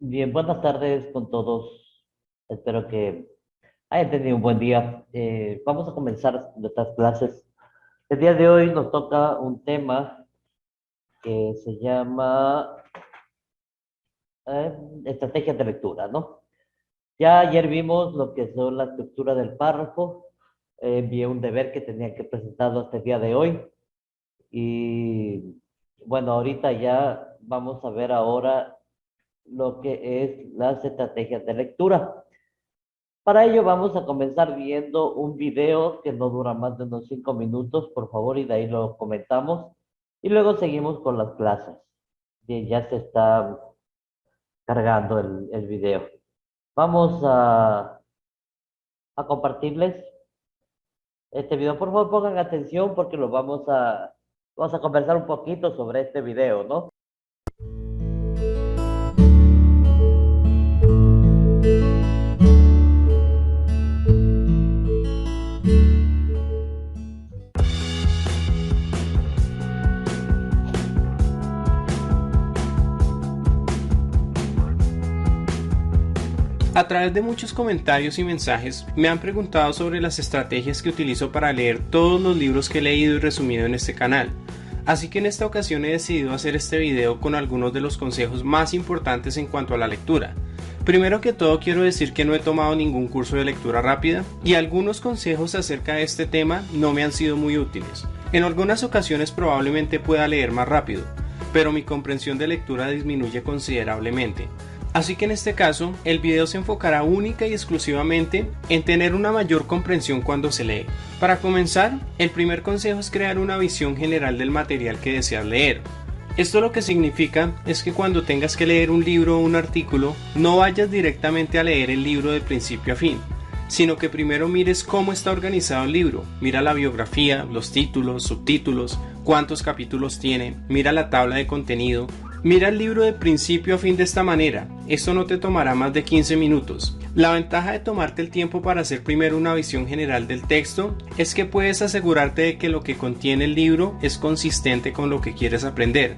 Bien, buenas tardes con todos. Espero que hayan tenido un buen día. Vamos a comenzar nuestras clases. El día de hoy nos toca un tema que se llama estrategias de lectura, ¿no? Ya ayer vimos lo que son la estructura del párrafo. Envié un deber que tenía que presentarlo hasta el día de hoy. Y bueno, ahorita ya vamos a ver ahora lo que es las estrategias de lectura. Para ello vamos a comenzar viendo un video que no dura más de unos 5 minutos, por favor, y de ahí lo comentamos. Y luego seguimos con las clases. Bien, ya se está cargando el video. Vamos a compartirles este video. Por favor, pongan atención porque vamos a conversar un poquito sobre este video, ¿no? A través de muchos comentarios y mensajes me han preguntado sobre las estrategias que utilizo para leer todos los libros que he leído y resumido en este canal. Así que en esta ocasión he decidido hacer este video con algunos de los consejos más importantes en cuanto a la lectura. Primero que todo quiero decir que no he tomado ningún curso de lectura rápida y algunos consejos acerca de este tema no me han sido muy útiles. En algunas ocasiones probablemente pueda leer más rápido, pero mi comprensión de lectura disminuye considerablemente. Así que en este caso, el video se enfocará única y exclusivamente en tener una mayor comprensión cuando se lee. Para comenzar, el primer consejo es crear una visión general del material que deseas leer. Esto lo que significa es que cuando tengas que leer un libro o un artículo, no vayas directamente a leer el libro de principio a fin, sino que primero mires cómo está organizado el libro. Mira la biografía, los títulos, subtítulos, cuántos capítulos tiene, mira la tabla de contenido. Mira el libro de principio a fin de esta manera. Esto no te tomará más de 15 minutos. La ventaja de tomarte el tiempo para hacer primero una visión general del texto es que puedes asegurarte de que lo que contiene el libro es consistente con lo que quieres aprender.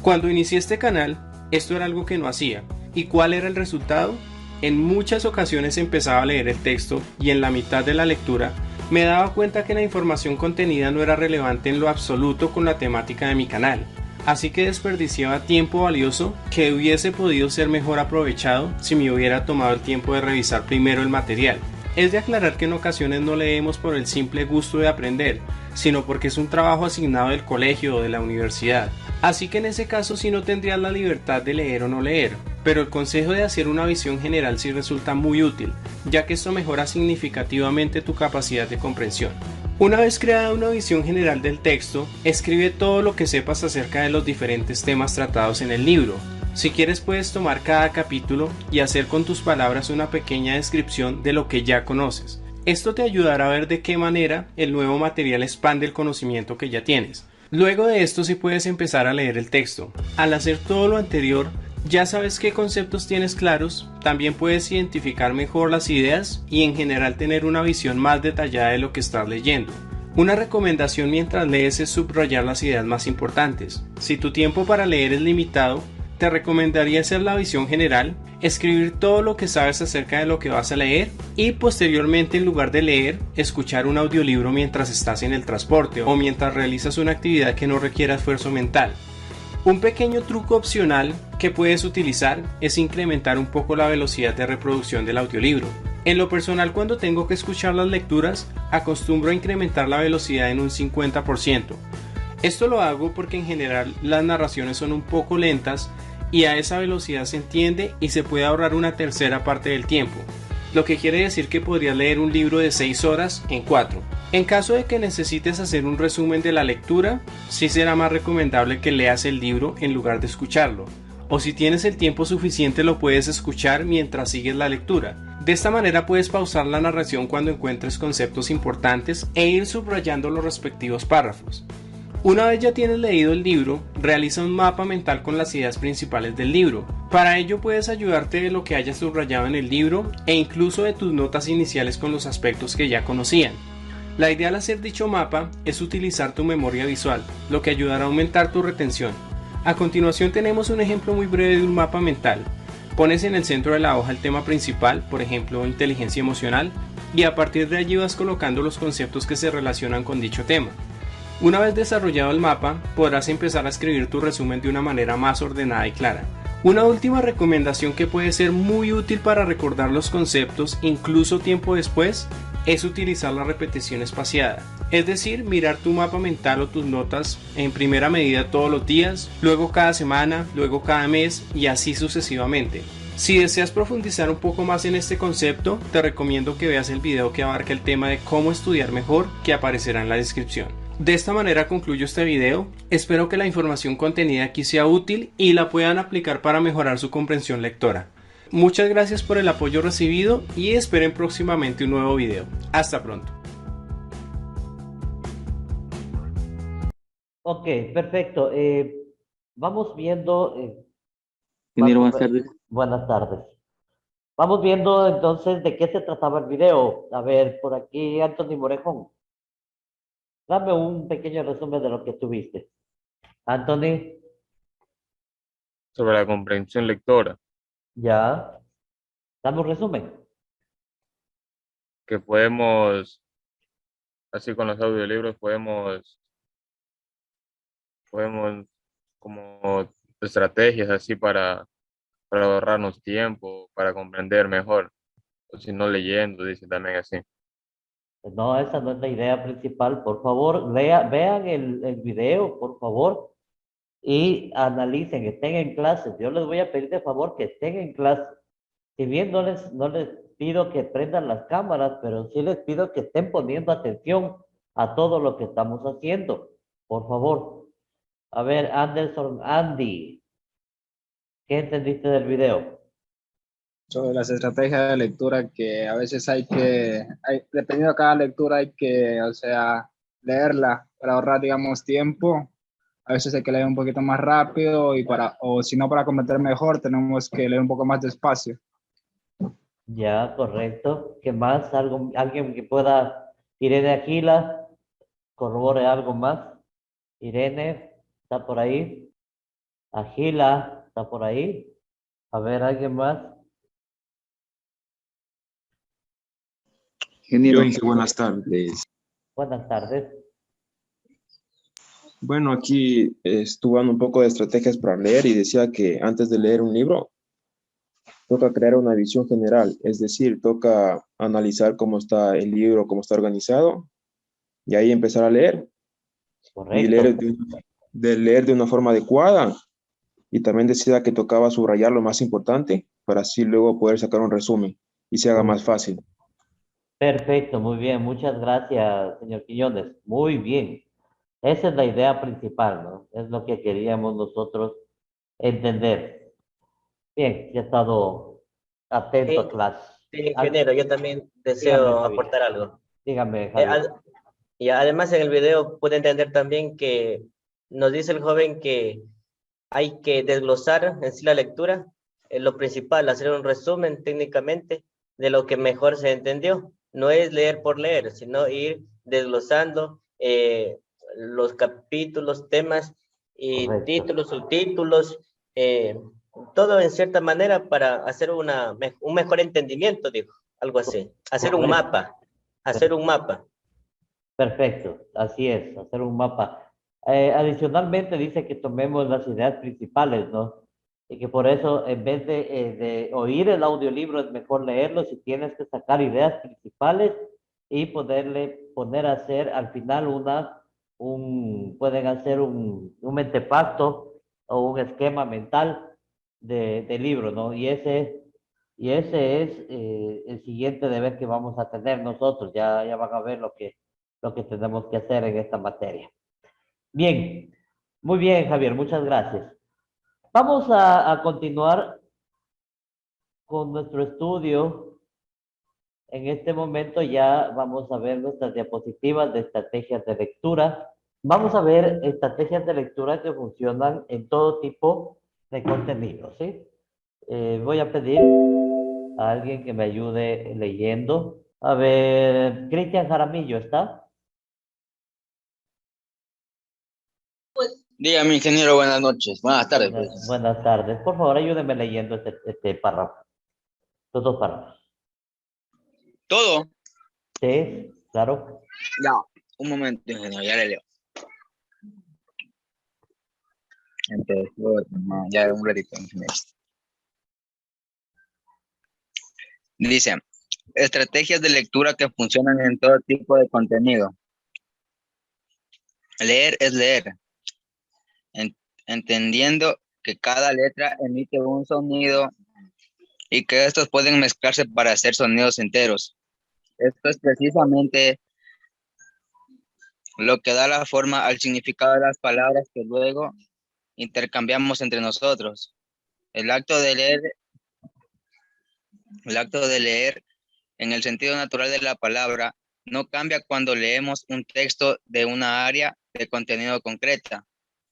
Cuando inicié este canal, esto era algo que no hacía. ¿Y cuál era el resultado? En muchas ocasiones empezaba a leer el texto y en la mitad de la lectura me daba cuenta que la información contenida no era relevante en lo absoluto con la temática de mi canal. Así que desperdiciaba tiempo valioso que hubiese podido ser mejor aprovechado si me hubiera tomado el tiempo de revisar primero el material. Es de aclarar que en ocasiones no leemos por el simple gusto de aprender, sino porque es un trabajo asignado del colegio o de la universidad. Así que en ese caso sí no tendrías la libertad de leer o no leer, pero el consejo de hacer una visión general sí resulta muy útil, ya que esto mejora significativamente tu capacidad de comprensión. Una vez creada una visión general del texto, escribe todo lo que sepas acerca de los diferentes temas tratados en el libro. Si quieres puedes tomar cada capítulo y hacer con tus palabras una pequeña descripción de lo que ya conoces. Esto te ayudará a ver de qué manera el nuevo material expande el conocimiento que ya tienes. Luego de esto sí puedes empezar a leer el texto. Al hacer todo lo anterior, ya sabes qué conceptos tienes claros, también puedes identificar mejor las ideas y en general tener una visión más detallada de lo que estás leyendo. Una recomendación mientras lees es subrayar las ideas más importantes. Si tu tiempo para leer es limitado, te recomendaría hacer la visión general, escribir todo lo que sabes acerca de lo que vas a leer y posteriormente, en lugar de leer, escuchar un audiolibro mientras estás en el transporte o mientras realizas una actividad que no requiera esfuerzo mental. Un pequeño truco opcional que puedes utilizar es incrementar un poco la velocidad de reproducción del audiolibro. En lo personal, cuando tengo que escuchar las lecturas, acostumbro a incrementar la velocidad en un 50%. Esto lo hago porque en general las narraciones son un poco lentas y a esa velocidad se entiende y se puede ahorrar una tercera parte del tiempo, lo que quiere decir que podrías leer un libro de 6 horas en 4. En caso de que necesites hacer un resumen de la lectura, sí será más recomendable que leas el libro en lugar de escucharlo, o si tienes el tiempo suficiente lo puedes escuchar mientras sigues la lectura. De esta manera puedes pausar la narración cuando encuentres conceptos importantes e ir subrayando los respectivos párrafos. Una vez ya tienes leído el libro, realiza un mapa mental con las ideas principales del libro. Para ello puedes ayudarte de lo que hayas subrayado en el libro e incluso de tus notas iniciales con los aspectos que ya conocían. La idea al hacer dicho mapa es utilizar tu memoria visual, lo que ayudará a aumentar tu retención. A continuación tenemos un ejemplo muy breve de un mapa mental. Pones en el centro de la hoja el tema principal, por ejemplo, inteligencia emocional, y a partir de allí vas colocando los conceptos que se relacionan con dicho tema. Una vez desarrollado el mapa, podrás empezar a escribir tu resumen de una manera más ordenada y clara. Una última recomendación que puede ser muy útil para recordar los conceptos incluso tiempo después es utilizar la repetición espaciada, es decir, mirar tu mapa mental o tus notas en primera medida todos los días, luego cada semana, luego cada mes y así sucesivamente. Si deseas profundizar un poco más en este concepto, te recomiendo que veas el video que abarca el tema de cómo estudiar mejor, que aparecerá en la descripción. De esta manera concluyo este video, espero que la información contenida aquí sea útil y la puedan aplicar para mejorar su comprensión lectora. Muchas gracias por el apoyo recibido y esperen próximamente un nuevo video. Hasta pronto. Ok, perfecto. Vamos viendo, Ingeniero, buenas tardes. buenas tardes. Vamos viendo entonces de qué se trataba el video. A ver, por aquí, Anthony Morejón. Dame un pequeño resumen de lo que tuviste. Anthony, Sobre la comprensión lectora, ya. Dame un resumen. que podemos, así con los audiolibros, podemos como estrategias así para ahorrarnos tiempo, para comprender mejor, o si no leyendo, dice también así. No, esa no es la idea principal. Por favor, vean el video, por favor, y analicen, estén en clases. Yo les voy a pedir de favor que estén en clase. Si bien no les pido que prendan las cámaras, pero sí les pido que estén poniendo atención a todo lo que estamos haciendo. Por favor. A ver, Anderson, Andy, ¿qué entendiste del video? Sobre las estrategias de lectura que a veces dependiendo de cada lectura hay que, o sea, leerla para ahorrar, digamos, tiempo. A veces hay que leer un poquito más rápido o si no, para comprender mejor, tenemos que leer un poco más despacio. Ya, correcto. ¿Qué más? ¿Alguien que pueda, Irene Aquila, corrobore algo más? Irene, ¿está por ahí? Agila, ¿está por ahí? A ver, ¿alguien más? Ingeniero, Buenas tardes. Buenas tardes. Bueno, aquí estuve dando un poco de estrategias para leer y decía que antes de leer un libro, toca crear una visión general, es decir, toca analizar cómo está el libro, cómo está organizado, y ahí empezar a leer y Correcto. leer de una forma adecuada. Y también decía que tocaba subrayar lo más importante para así luego poder sacar un resumen y se haga más fácil. Perfecto, muy bien. Muchas gracias, señor Quiñones. Muy bien. Esa es la idea principal, ¿no? Es lo que queríamos nosotros entender. Bien, ya he estado atento a Sí, clase. sí, ingeniero, yo también Dígame, deseo Javier. aportar algo. Dígame, Eh, Javier. ad- y además en el video puede entender también que nos dice el joven que hay que desglosar en sí la lectura, lo principal, hacer un resumen técnicamente de lo que mejor se entendió. No es leer por leer, sino ir desglosando los capítulos, temas y Correcto. títulos, subtítulos, eh, todo en cierta manera para hacer un mejor entendimiento, digo, algo así. Hacer un Correcto. mapa, hacer un mapa. Perfecto, así es, hacer un mapa. Adicionalmente dice que tomemos las ideas principales, ¿no? Y que por eso en vez de oír el audiolibro es mejor leerlo si tienes que sacar ideas principales y poner a hacer al final pueden hacer un mentepacto o un esquema mental de libro, ¿no? Y ese es el siguiente deber que vamos a tener nosotros. Ya van a ver lo que tenemos que hacer en esta materia. Bien, muy bien, Javier, muchas gracias. Vamos a continuar con nuestro estudio. En este momento ya vamos a ver nuestras diapositivas de estrategias de lectura. Vamos a ver estrategias de lectura que funcionan en todo tipo de contenido, ¿sí? Voy a pedir a alguien que me ayude leyendo. A ver, Cristian Jaramillo, ¿está? Dígame, ingeniero, buenas noches. Buenas tardes, pues. Buenas tardes. Por favor, ayúdeme leyendo este párrafo. Los dos párrafos. ¿Todo? Sí, claro. Ya, un momento, ingeniero, ya le leo. Entonces, no, ya un ratito, ingeniero. Dice, estrategias de lectura que funcionan en todo tipo de contenido. Leer es leer, entendiendo que cada letra emite un sonido y que estos pueden mezclarse para hacer sonidos enteros. Esto es precisamente lo que da la forma al significado de las palabras que luego intercambiamos entre nosotros. El acto de leer en el sentido natural de la palabra no cambia cuando leemos un texto de una área de contenido concreta.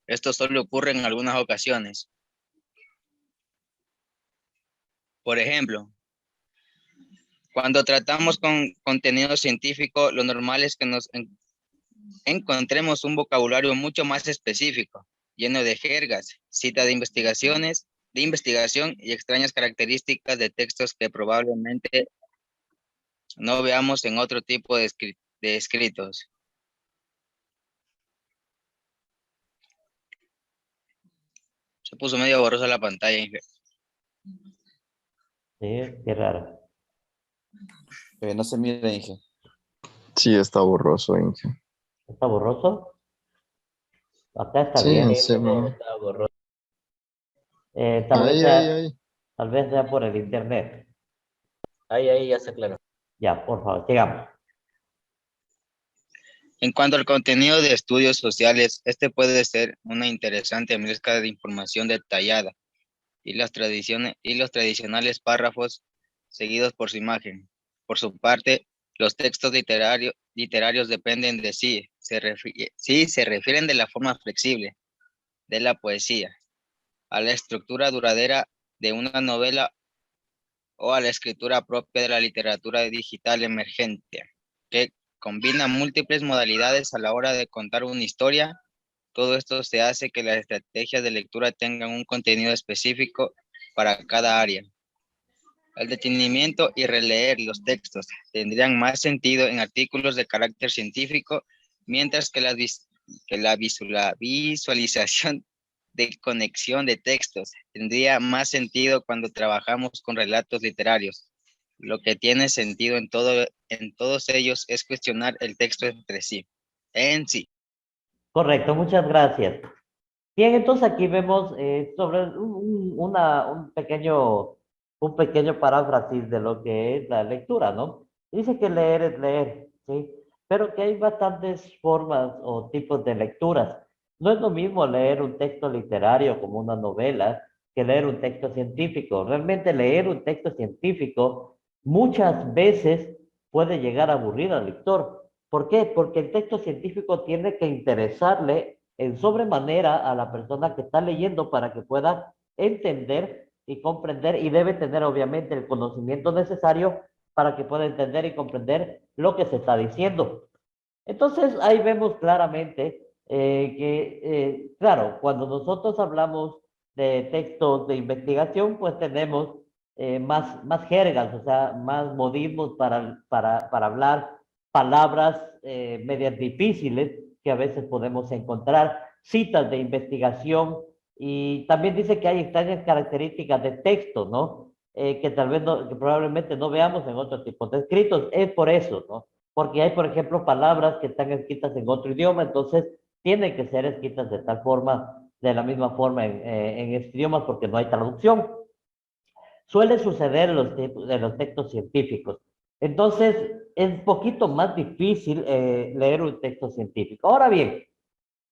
Esto solo ocurre en algunas ocasiones. Por ejemplo, cuando tratamos con contenido científico, lo normal es que nos encontremos un vocabulario mucho más específico, lleno de jergas, citas de investigación y extrañas características de textos que probablemente no veamos en otro tipo de escritos. Se puso medio borrosa la pantalla, Inge. Sí, qué raro. No se mira, Inge. Sí, está borroso, Inge. ¿Está borroso? Acá está Sí, bien. en serio. Tal vez Ay, sea, ay, ay. tal vez sea por el internet. Ahí ya se aclaró. Ya, por favor, sigamos. En cuanto al contenido de estudios sociales, este puede ser una interesante mezcla de información detallada y los tradicionales párrafos seguidos por su imagen. Por su parte, los textos literarios dependen de sí se refieren de la forma flexible de la poesía, a la estructura duradera de una novela o a la escritura propia de la literatura digital emergente, que combina múltiples modalidades a la hora de contar una historia. Todo esto se hace que las estrategias de lectura tengan un contenido específico para cada área. El detenimiento y releer los textos tendrían más sentido en artículos de carácter científico, mientras que la visualización de conexión de textos tendría más sentido cuando trabajamos con relatos literarios. Lo que tiene sentido en todos ellos es cuestionar el texto en sí. Correcto, muchas gracias. Bien, entonces aquí vemos sobre un pequeño paráfrasis de lo que es la lectura, ¿no? Dice que leer es leer, ¿sí? Pero que hay bastantes formas o tipos de lecturas. No es lo mismo leer un texto literario como una novela que leer un texto científico. Realmente leer un texto científico muchas veces puede llegar a aburrir al lector. ¿Por qué? Porque el texto científico tiene que interesarle en sobremanera a la persona que está leyendo para que pueda entender y comprender y debe tener obviamente el conocimiento necesario para que pueda entender y comprender lo que se está diciendo. Entonces ahí vemos claramente claro, cuando nosotros hablamos de textos de investigación, pues tenemos más jergas, o sea, más modismos para hablar palabras medias difíciles que a veces podemos encontrar, citas de investigación y también dice que hay extrañas características de texto, ¿no? Que tal vez no, que probablemente no veamos en otros tipos de escritos. Es por eso, ¿no? Porque hay, por ejemplo, palabras que están escritas en otro idioma, entonces tienen que ser escritas de tal forma, de la misma forma en este idioma, porque no hay traducción. Suele suceder en los textos científicos. Entonces, es un poquito más difícil leer un texto científico. Ahora bien,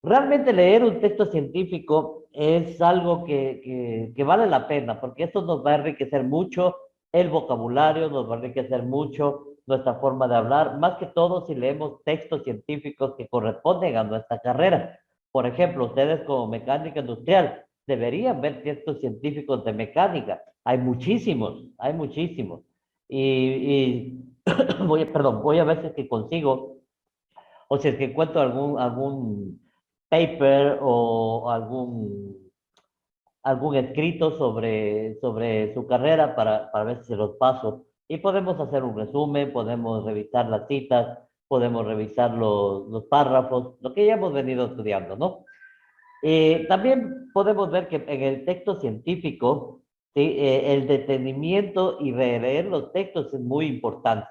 realmente leer un texto científico es algo que vale la pena, porque esto nos va a enriquecer mucho el vocabulario, nos va a enriquecer mucho nuestra forma de hablar, más que todo si leemos textos científicos que corresponden a nuestra carrera. Por ejemplo, ustedes como mecánica industrial deberían ver textos científicos de mecánica. Hay muchísimos, hay muchísimos. Y perdón, voy a ver si es que consigo o si es que encuentro algún paper o algún escrito sobre su carrera para ver si se los paso. Y podemos hacer un resumen, podemos revisar las citas, podemos revisar los párrafos, lo que ya hemos venido estudiando, ¿no? También podemos ver que en el texto científico, ¿sí? El detenimiento y releer los textos es muy importante,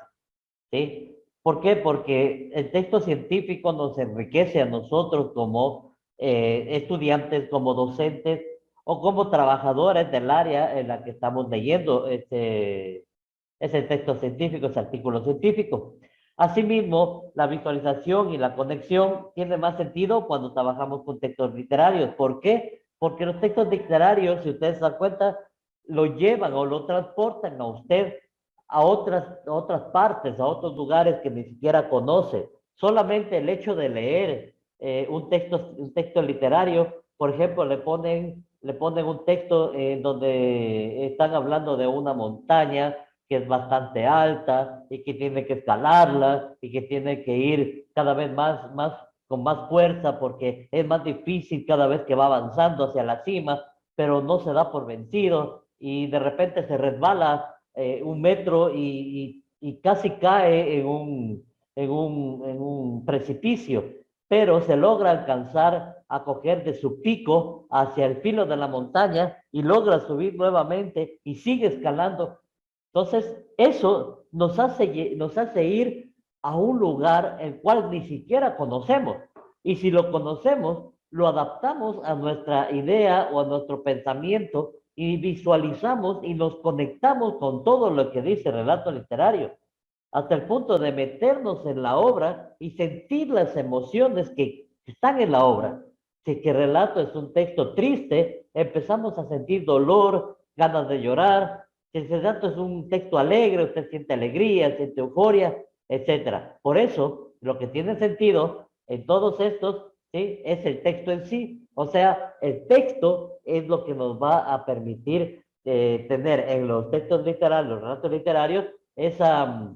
¿sí? ¿Por qué? Porque el texto científico nos enriquece a nosotros como estudiantes, como docentes o como trabajadores del área en la que estamos leyendo ese texto científico, ese artículo científico. Asimismo, la visualización y la conexión tiene más sentido cuando trabajamos con textos literarios. ¿Por qué? Porque los textos literarios, si ustedes se dan cuenta, lo llevan o lo transportan a usted a otras partes, a otros lugares que ni siquiera conoce. Solamente el hecho de leer un texto literario, por ejemplo, le ponen un texto donde están hablando de una montaña que es bastante alta y que tiene que escalarla y que tiene que ir cada vez con más fuerza porque es más difícil cada vez que va avanzando hacia la cima, pero no se da por vencido y de repente se resbala 1 metro y casi cae en un precipicio, pero se logra alcanzar a coger de su pico hacia el filo de la montaña y logra subir nuevamente y sigue escalando. Entonces, eso nos hace ir a un lugar el cual ni siquiera conocemos. Y si lo conocemos, lo adaptamos a nuestra idea o a nuestro pensamiento y visualizamos y nos conectamos con todo lo que dice el relato literario, hasta el punto de meternos en la obra y sentir las emociones que están en la obra. Si que el relato es un texto triste, empezamos a sentir dolor, ganas de llorar. Si el relato es un texto alegre, usted siente alegría, siente euforia, etcétera. Por eso, lo que tiene sentido en todos estos, ¿sí? Es el texto en sí. O sea, el texto es lo que nos va a permitir tener en los textos literarios, los relatos literarios, esa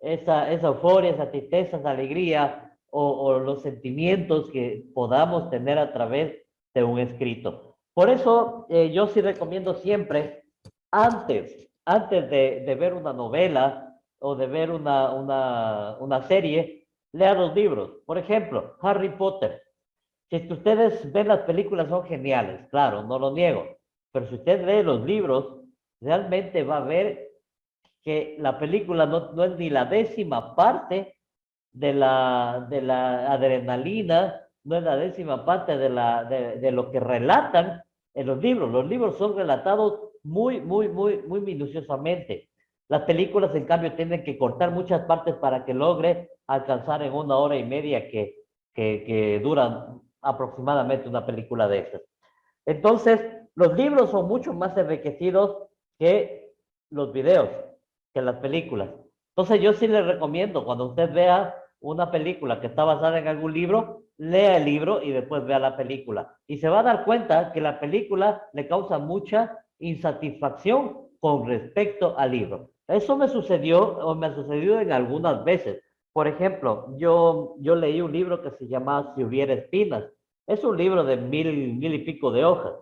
euforia, esa tristeza, esa alegría o los sentimientos que podamos tener a través de un escrito. Por eso yo sí recomiendo siempre, antes de ver una novela o de ver una serie, lea los libros. Por ejemplo, Harry Potter. Si es que ustedes ven las películas, son geniales, claro, no lo niego. Pero si usted lee los libros, realmente va a ver que la película no es ni la 10ª parte de la adrenalina, no es la 10ª parte de lo que relatan en los libros. Los libros son relatados muy minuciosamente. Las películas, en cambio, tienen que cortar muchas partes para que logre alcanzar en 1 hora y media que duran aproximadamente una película de estas. Entonces, los libros son mucho más enriquecidos que los videos, que las películas. Entonces, yo sí les recomiendo, cuando usted vea una película que está basada en algún libro, lea el libro y después vea la película. Y se va a dar cuenta que la película le causa mucha insatisfacción con respecto al libro. Eso me ha sucedido en algunas veces. Por ejemplo, yo leí un libro que se llama Si hubiera espinas. Es un libro de mil y pico de hojas.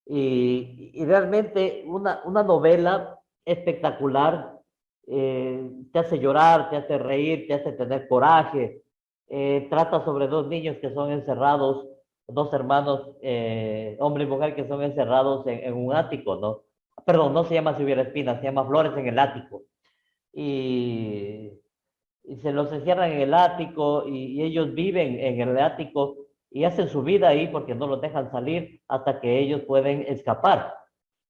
Y realmente una novela espectacular, te hace llorar, te hace reír, te hace tener coraje. Trata sobre 2 niños que son encerrados, 2 hermanos, hombre y mujer, que son encerrados en un ático, ¿no? Perdón, no se llama Si hubiera espinas, se llama Flores en el ático. Y, y se los encierran en el ático y ellos viven en el ático y hacen su vida ahí porque no los dejan salir hasta que ellos pueden escapar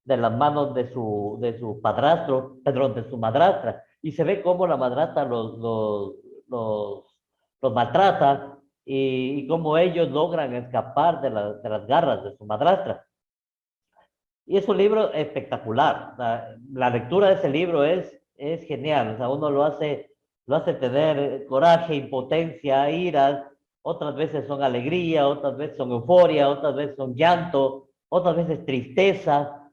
de las manos de su padrastro, perdón, de su madrastra. Y se ve cómo la madrastra los, los maltrata y cómo ellos logran escapar de las garras de su madrastra. Y es un libro espectacular. La lectura de ese libro es genial. O sea, uno lo hace tener coraje, impotencia, ira. Otras veces son alegría, otras veces son euforia, otras veces son llanto, otras veces tristeza,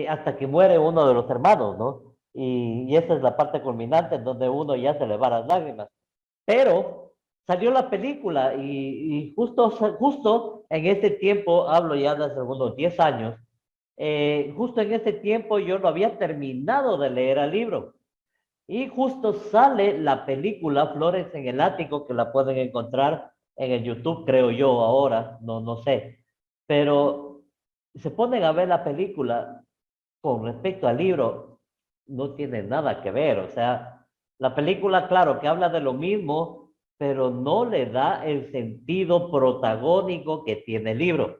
hasta que muere uno de los hermanos, ¿no? Y esa es la parte culminante en donde uno ya se le va las lágrimas. Pero salió la película y justo en este tiempo, hablo ya de hace unos 10 años, justo en ese tiempo yo no había terminado de leer el libro. Y justo sale la película Flores en el Ático, que la pueden encontrar en el YouTube, creo yo, ahora, no sé. Pero se ponen a ver la película con respecto al libro, no tiene nada que ver. O sea, la película, claro, que habla de lo mismo, pero no le da el sentido protagónico que tiene el libro.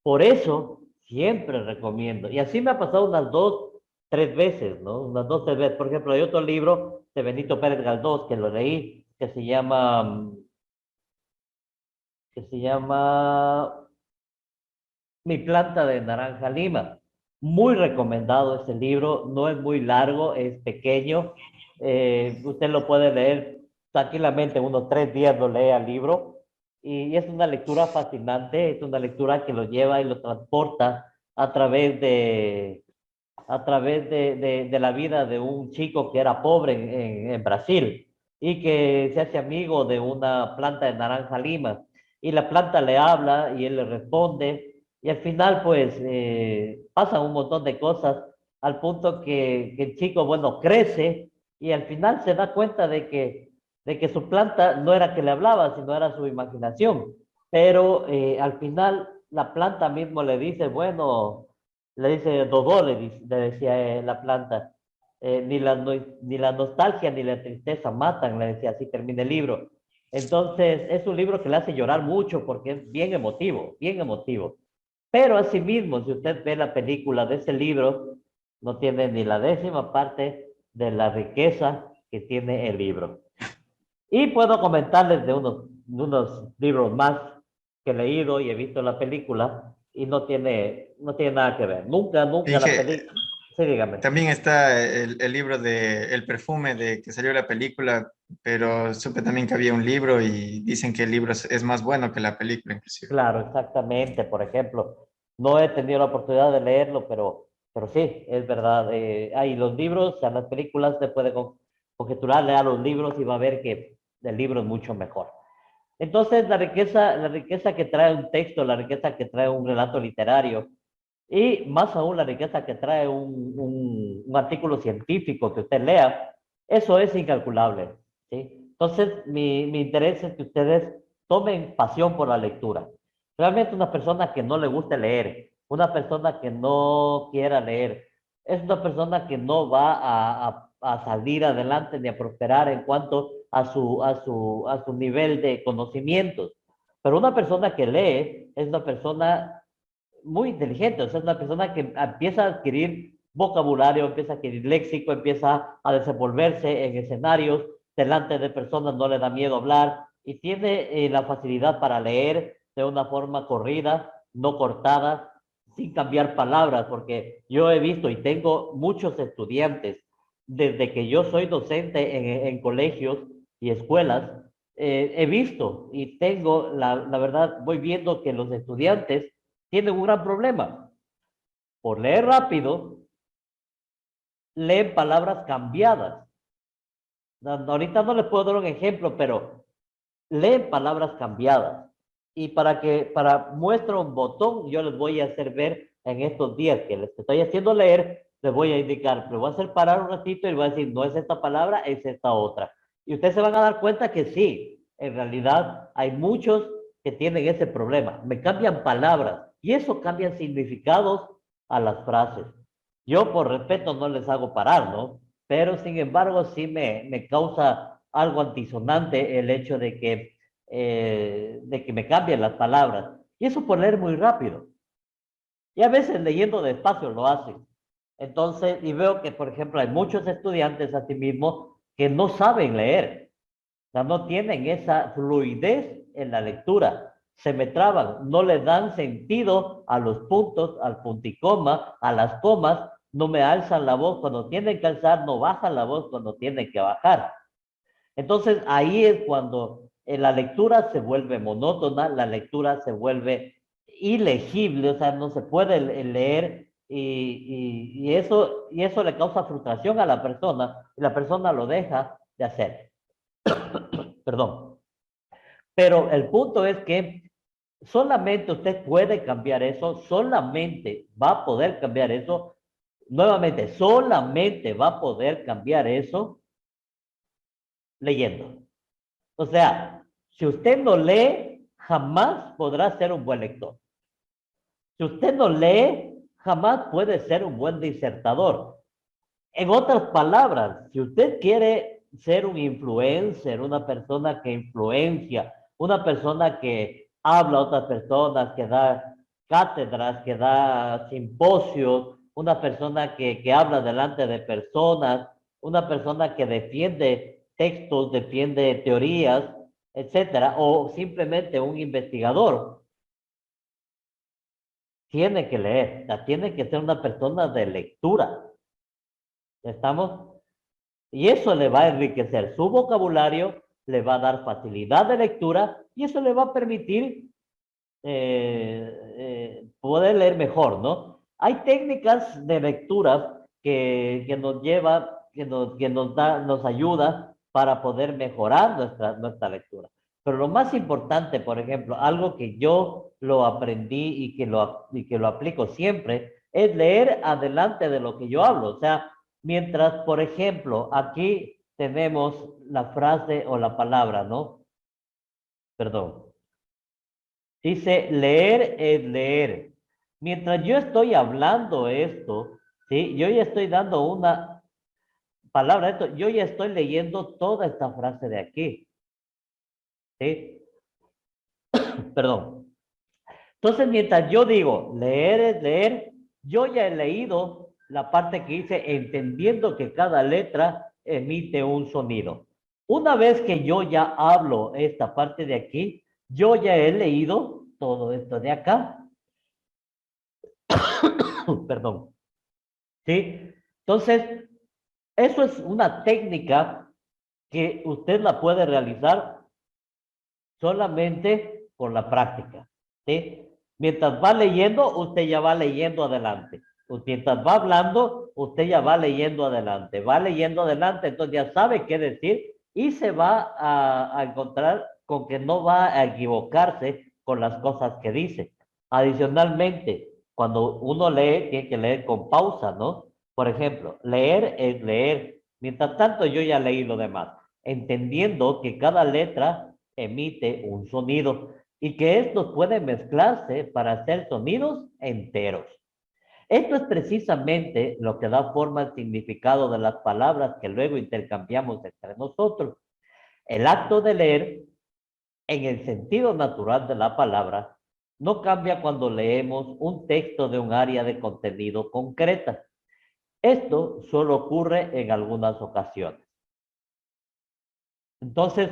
Por eso, siempre recomiendo. Y así me ha pasado unas 2, 3 veces, ¿no? Unas 2, 3 veces. Por ejemplo, hay otro libro de Benito Pérez Galdós que lo leí, que se llama Mi planta de naranja lima. Muy recomendado ese libro, no es muy largo, es pequeño. Usted lo puede leer tranquilamente, unos 3 días lo lee al libro. Y es una lectura fascinante, es una lectura que lo lleva y lo transporta a través de la vida de un chico que era pobre en Brasil y que se hace amigo de una planta de naranja lima. Y la planta le habla y él le responde. Y al final, pues, pasan un montón de cosas al punto que el chico, bueno, crece y al final se da cuenta de que su planta no era que le hablaba, sino era su imaginación. Pero al final la planta mismo le dice, bueno, le dice Dodó, le decía la planta, ni la nostalgia ni la tristeza matan, le decía, así termina el libro. Entonces, es un libro que le hace llorar mucho porque es bien emotivo, bien emotivo. Pero asimismo, si usted ve la película de ese libro, no tiene ni la 10ª parte de la riqueza que tiene el libro. Y puedo comentarles de unos libros más que he leído y he visto la película y no tiene nada que ver. Nunca la Inge, película. Sí, dígame. también está el libro de El perfume de que salió la película, pero supe también que había un libro y dicen que el libro es más bueno que la película inclusive. Claro, exactamente. Por ejemplo, no he tenido la oportunidad de leerlo, pero sí, es verdad. Hay los libros, a las películas se puede conjeturar, lea los libros y va a ver que el libro es mucho mejor. Entonces, la riqueza que trae un texto, la riqueza que trae un relato literario y más aún la riqueza que trae un artículo científico que usted lea, eso es incalculable, ¿sí? Entonces, mi interés es que ustedes tomen pasión por la lectura. Realmente una persona que no le guste leer, una persona que no quiera leer, es una persona que no va a salir adelante ni a prosperar en cuanto a su nivel de conocimientos. Pero una persona que lee es una persona muy inteligente, o sea, es una persona que empieza a adquirir vocabulario, empieza a adquirir léxico, empieza a desenvolverse en escenarios, delante de personas no le da miedo hablar y tiene la facilidad para leer de una forma corrida, no cortada, sin cambiar palabras, porque yo he visto y tengo muchos estudiantes, desde que yo soy docente en colegios y escuelas, he visto y tengo, la verdad, voy viendo que los estudiantes tienen un gran problema. Por leer rápido, leen palabras cambiadas. Ahorita no les puedo dar un ejemplo, pero leen palabras cambiadas. Y para muestra un botón, yo les voy a hacer ver en estos días que les estoy haciendo leer, les voy a indicar, les voy a hacer parar un ratito y les voy a decir, no es esta palabra, es esta otra. Y ustedes se van a dar cuenta que sí, en realidad hay muchos que tienen ese problema. Me cambian palabras y eso cambia significados a las frases. Yo por respeto no les hago parar, ¿no? Pero sin embargo sí me causa algo antisonante el hecho de que me cambien las palabras. Y eso por leer muy rápido. Y a veces leyendo despacio lo hacen. Entonces, y veo que, por ejemplo, hay muchos estudiantes asimismo que no saben leer. O sea, no tienen esa fluidez en la lectura. Se me traban, no le dan sentido a los puntos, al punticoma, a las comas, no me alzan la voz cuando tienen que alzar, no bajan la voz cuando tienen que bajar. Entonces ahí es cuando la lectura se vuelve monótona, la lectura se vuelve ilegible, o sea, no se puede leer y eso le causa frustración a la persona y la persona lo deja de hacer. Perdón. Pero el punto es que solamente usted puede cambiar eso, solamente va a poder cambiar eso, nuevamente, solamente va a poder cambiar eso leyendo. O sea, si usted no lee, jamás podrá ser un buen lector. Si usted no lee, jamás puede ser un buen disertador. En otras palabras, si usted quiere ser un influencer, una persona que influencia, una persona que habla a otras personas, que da cátedras, que da simposios, una persona que habla delante de personas, una persona que defiende textos, defiende teorías, etcétera, o simplemente un investigador, tiene que leer, o sea, tiene que ser una persona de lectura. ¿Estamos? Y eso le va a enriquecer su vocabulario, le va a dar facilidad de lectura y eso le va a permitir poder leer mejor, ¿no? Hay técnicas de lectura que nos lleva, que nos da, nos ayuda para poder mejorar nuestra lectura. Pero lo más importante, por ejemplo, algo que yo lo aprendí y que lo aplico siempre, es leer adelante de lo que yo hablo. O sea, mientras, por ejemplo, aquí tenemos la frase o la palabra, ¿no? Perdón. Dice, leer es leer. Mientras yo estoy hablando esto, ¿sí? Yo ya estoy dando una palabra, esto, yo ya estoy leyendo toda esta frase de aquí, ¿sí? Perdón. Entonces, mientras yo digo, leer es leer, yo ya he leído la parte que dice, entendiendo que cada letra emite un sonido. Una vez que yo ya hablo esta parte de aquí, yo ya he leído todo esto de acá. Perdón. ¿Sí? Entonces, eso es una técnica que usted la puede realizar solamente con la práctica. ¿Sí? Mientras va leyendo, usted ya va leyendo adelante. Mientras va hablando, usted ya va leyendo adelante. Va leyendo adelante, entonces ya sabe qué decir y se va a encontrar con que no va a equivocarse con las cosas que dice. Adicionalmente, cuando uno lee, tiene que leer con pausa, ¿no? Por ejemplo, leer es leer. Mientras tanto, yo ya leí lo demás, entendiendo que cada letra emite un sonido y que estos pueden mezclarse para hacer sonidos enteros. Esto es precisamente lo que da forma al significado de las palabras que luego intercambiamos entre nosotros. El acto de leer, en el sentido natural de la palabra, no cambia cuando leemos un texto de un área de contenido concreta. Esto solo ocurre en algunas ocasiones. Entonces,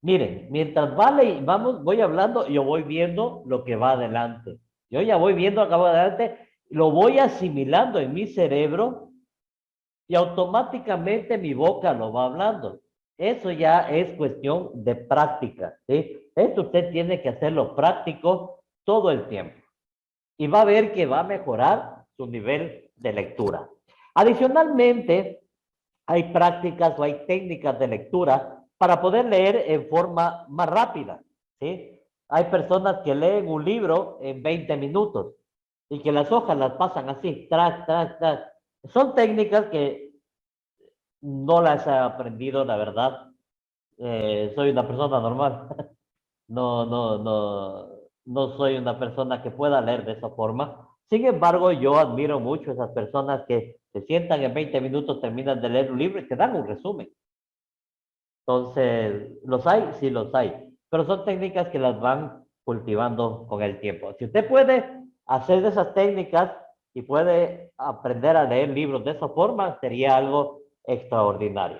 miren, mientras voy hablando, yo voy viendo lo que va adelante. Yo ya voy viendo acá adelante, lo voy asimilando en mi cerebro y automáticamente mi boca lo va hablando. Eso ya es cuestión de práctica, ¿sí? Esto usted tiene que hacerlo práctico todo el tiempo y va a ver que va a mejorar su nivel de lectura. Adicionalmente, hay prácticas o hay técnicas de lectura para poder leer en forma más rápida, ¿sí? Hay personas que leen un libro en 20 minutos y que las hojas las pasan así, track, track, track. Son técnicas que no las he aprendido, la verdad. Soy una persona normal. No soy una persona que pueda leer de esa forma. Sin embargo, yo admiro mucho a esas personas que se sientan en 20 minutos, terminan de leer un libro y te dan un resumen. Entonces, ¿los hay? Sí, los hay. Pero son técnicas que las van cultivando con el tiempo. Si usted puede hacer de esas técnicas y puede aprender a leer libros de esa forma, sería algo extraordinario.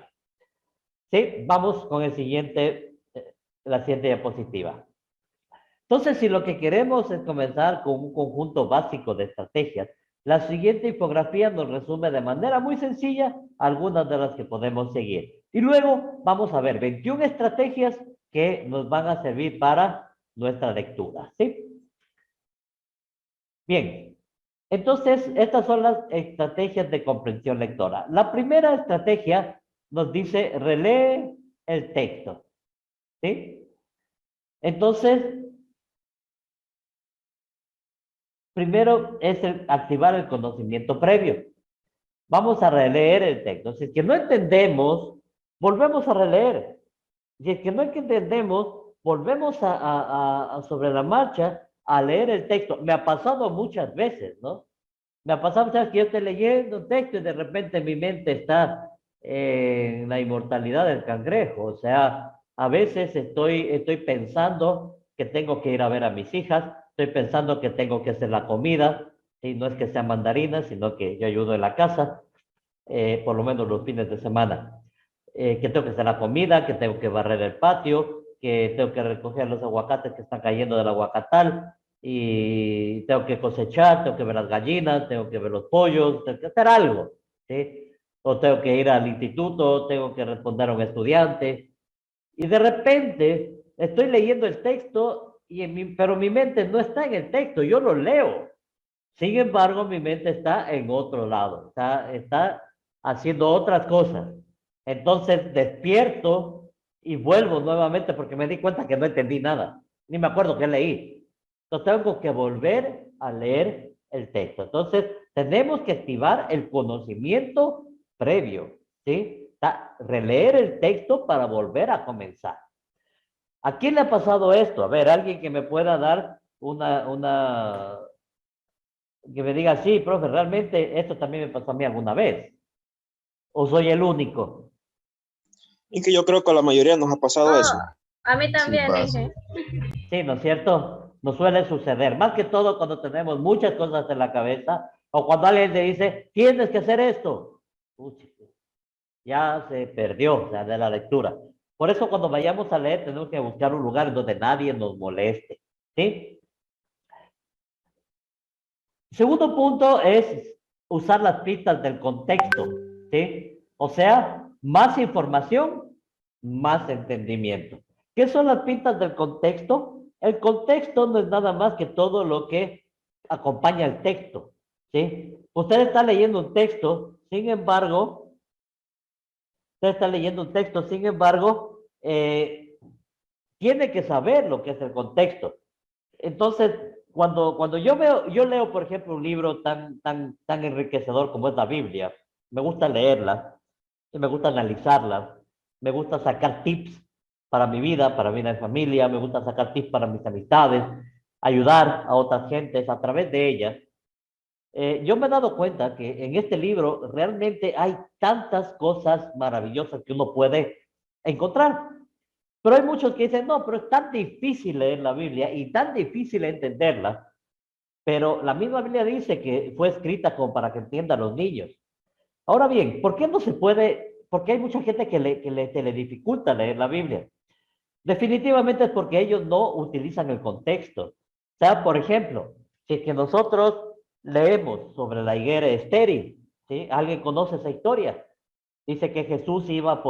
Sí, vamos con la siguiente diapositiva. Entonces, si lo que queremos es comenzar con un conjunto básico de estrategias, la siguiente infografía nos resume de manera muy sencilla algunas de las que podemos seguir. Y luego vamos a ver 21 estrategias que nos van a servir para nuestra lectura, ¿sí? Bien, entonces estas son las estrategias de comprensión lectora. La primera estrategia nos dice relee el texto, ¿sí? Entonces, primero es activar el conocimiento previo. Vamos a releer el texto. Si es que no entendemos, volvemos a releer. Si es que no entendemos, volvemos sobre la marcha a leer el texto. Me ha pasado muchas veces, ¿no? Me ha pasado muchas veces que yo estoy leyendo un texto y de repente mi mente está en la inmortalidad del cangrejo. O sea, a veces estoy pensando que tengo que ir a ver a mis hijas, estoy pensando que tengo que hacer la comida, y no es que sea mandarina, sino que yo ayudo en la casa, por lo menos los fines de semana. Que tengo que hacer la comida, que tengo que barrer el patio, que tengo que recoger los aguacates que están cayendo del aguacatal, y tengo que cosechar, tengo que ver las gallinas, tengo que ver los pollos, tengo que hacer algo, ¿sí? O tengo que ir al instituto, tengo que responder a un estudiante, y de repente estoy leyendo el texto, pero mi mente no está en el texto, yo lo leo. Sin embargo, mi mente está en otro lado, está haciendo otras cosas. Entonces despierto y vuelvo nuevamente porque me di cuenta que no entendí nada, ni me acuerdo qué leí. Entonces tengo que volver a leer el texto. Entonces tenemos que activar el conocimiento previo, ¿sí? Releer el texto para volver a comenzar. ¿A quién le ha pasado esto? A ver, alguien que me pueda dar que me diga, sí, profe, realmente esto también me pasó a mí alguna vez. ¿O soy el único? Y que yo creo que a la mayoría nos ha pasado eso. A mí también, Inge. Sí, ¿no es cierto? Nos suele suceder, más que todo cuando tenemos muchas cosas en la cabeza o cuando alguien te dice, tienes que hacer esto. Uy, ya se perdió, o sea, de la lectura. Por eso cuando vayamos a leer tenemos que buscar un lugar donde nadie nos moleste, ¿sí? Segundo punto es usar las pistas del contexto, ¿sí? O sea, más información, más entendimiento. ¿Qué son las pistas del contexto? El contexto no es nada más que todo lo que acompaña el texto, ¿sí? Usted está leyendo un texto, sin embargo, tiene que saber lo que es el contexto. Entonces, cuando yo leo, por ejemplo, un libro tan enriquecedor como es la Biblia, me gusta leerla, y me gusta analizarla, me gusta sacar tips para mi vida, para mi vida de familia, me gusta sacar tips para mis amistades, ayudar a otras gentes a través de ellas. Yo me he dado cuenta que en este libro realmente hay tantas cosas maravillosas que uno puede encontrar. Pero hay muchos que dicen, no, pero es tan difícil leer la Biblia y tan difícil entenderla. Pero la misma Biblia dice que fue escrita como para que entiendan los niños. Ahora bien, ¿por qué no se puede? Porque hay mucha gente se le dificulta leer la Biblia. Definitivamente es porque ellos no utilizan el contexto. O sea, por ejemplo, si es que nosotros leemos sobre la higuera estéril, ¿sí? ¿Alguien conoce esa historia? Dice que Jesús iba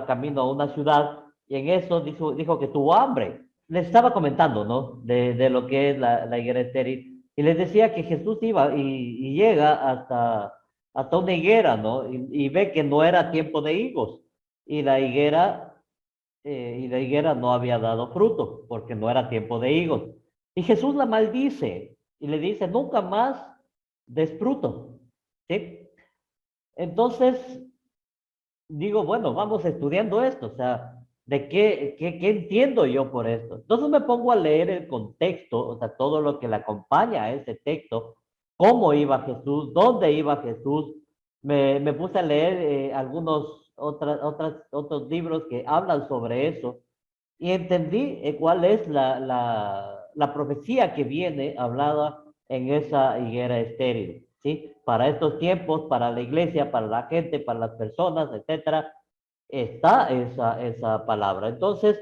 camino a una ciudad y en eso dijo que tuvo hambre. Les estaba comentando, ¿no? De lo que es la higuera estéril. Y les decía que Jesús iba y llega hasta una higuera, ¿no? Y ve que no era tiempo de higos. Y la higuera no había dado fruto porque no era tiempo de higos. Y Jesús la maldice y le dice, nunca más des fruto. ¿Sí? Entonces, digo, bueno, vamos estudiando esto, o sea, ¿de qué entiendo yo por esto? Entonces me pongo a leer el contexto, o sea, todo lo que le acompaña a ese texto, cómo iba Jesús, dónde iba Jesús. Me puse a leer otros libros que hablan sobre eso y entendí cuál es la profecía que viene hablada en esa higuera estéril, ¿sí? Para estos tiempos, para la iglesia, para la gente, para las personas, etcétera, está esa palabra. Entonces,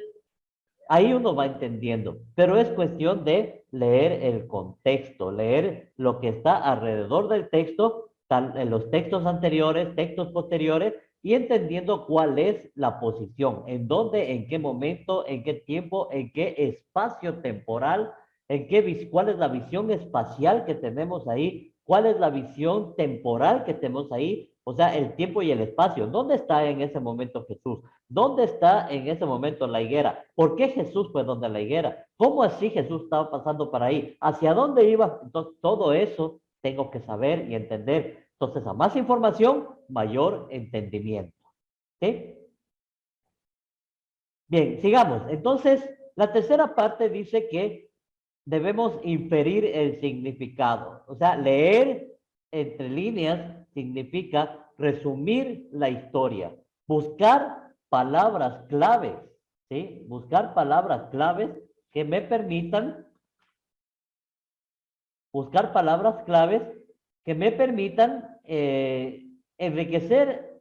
ahí uno va entendiendo, pero es cuestión de leer el contexto, leer lo que está alrededor del texto, en los textos anteriores, textos posteriores, y entendiendo cuál es la posición, en dónde, en qué momento, en qué tiempo, en qué espacio temporal, cuál es la visión espacial que tenemos ahí, ¿Cuál es la visión temporal que tenemos ahí? O sea, el tiempo y el espacio. ¿Dónde está en ese momento Jesús? ¿Dónde está en ese momento la higuera? ¿Por qué Jesús fue donde la higuera? ¿Cómo así Jesús estaba pasando para ahí? ¿Hacia dónde iba? Entonces, todo eso tengo que saber y entender. Entonces, a más información, mayor entendimiento. ¿Sí? Bien, sigamos. Entonces, la tercera parte dice que debemos inferir el significado. O sea, leer entre líneas significa resumir la historia, buscar palabras claves, ¿sí? Buscar palabras claves que me permitan, buscar palabras claves que me permitan enriquecer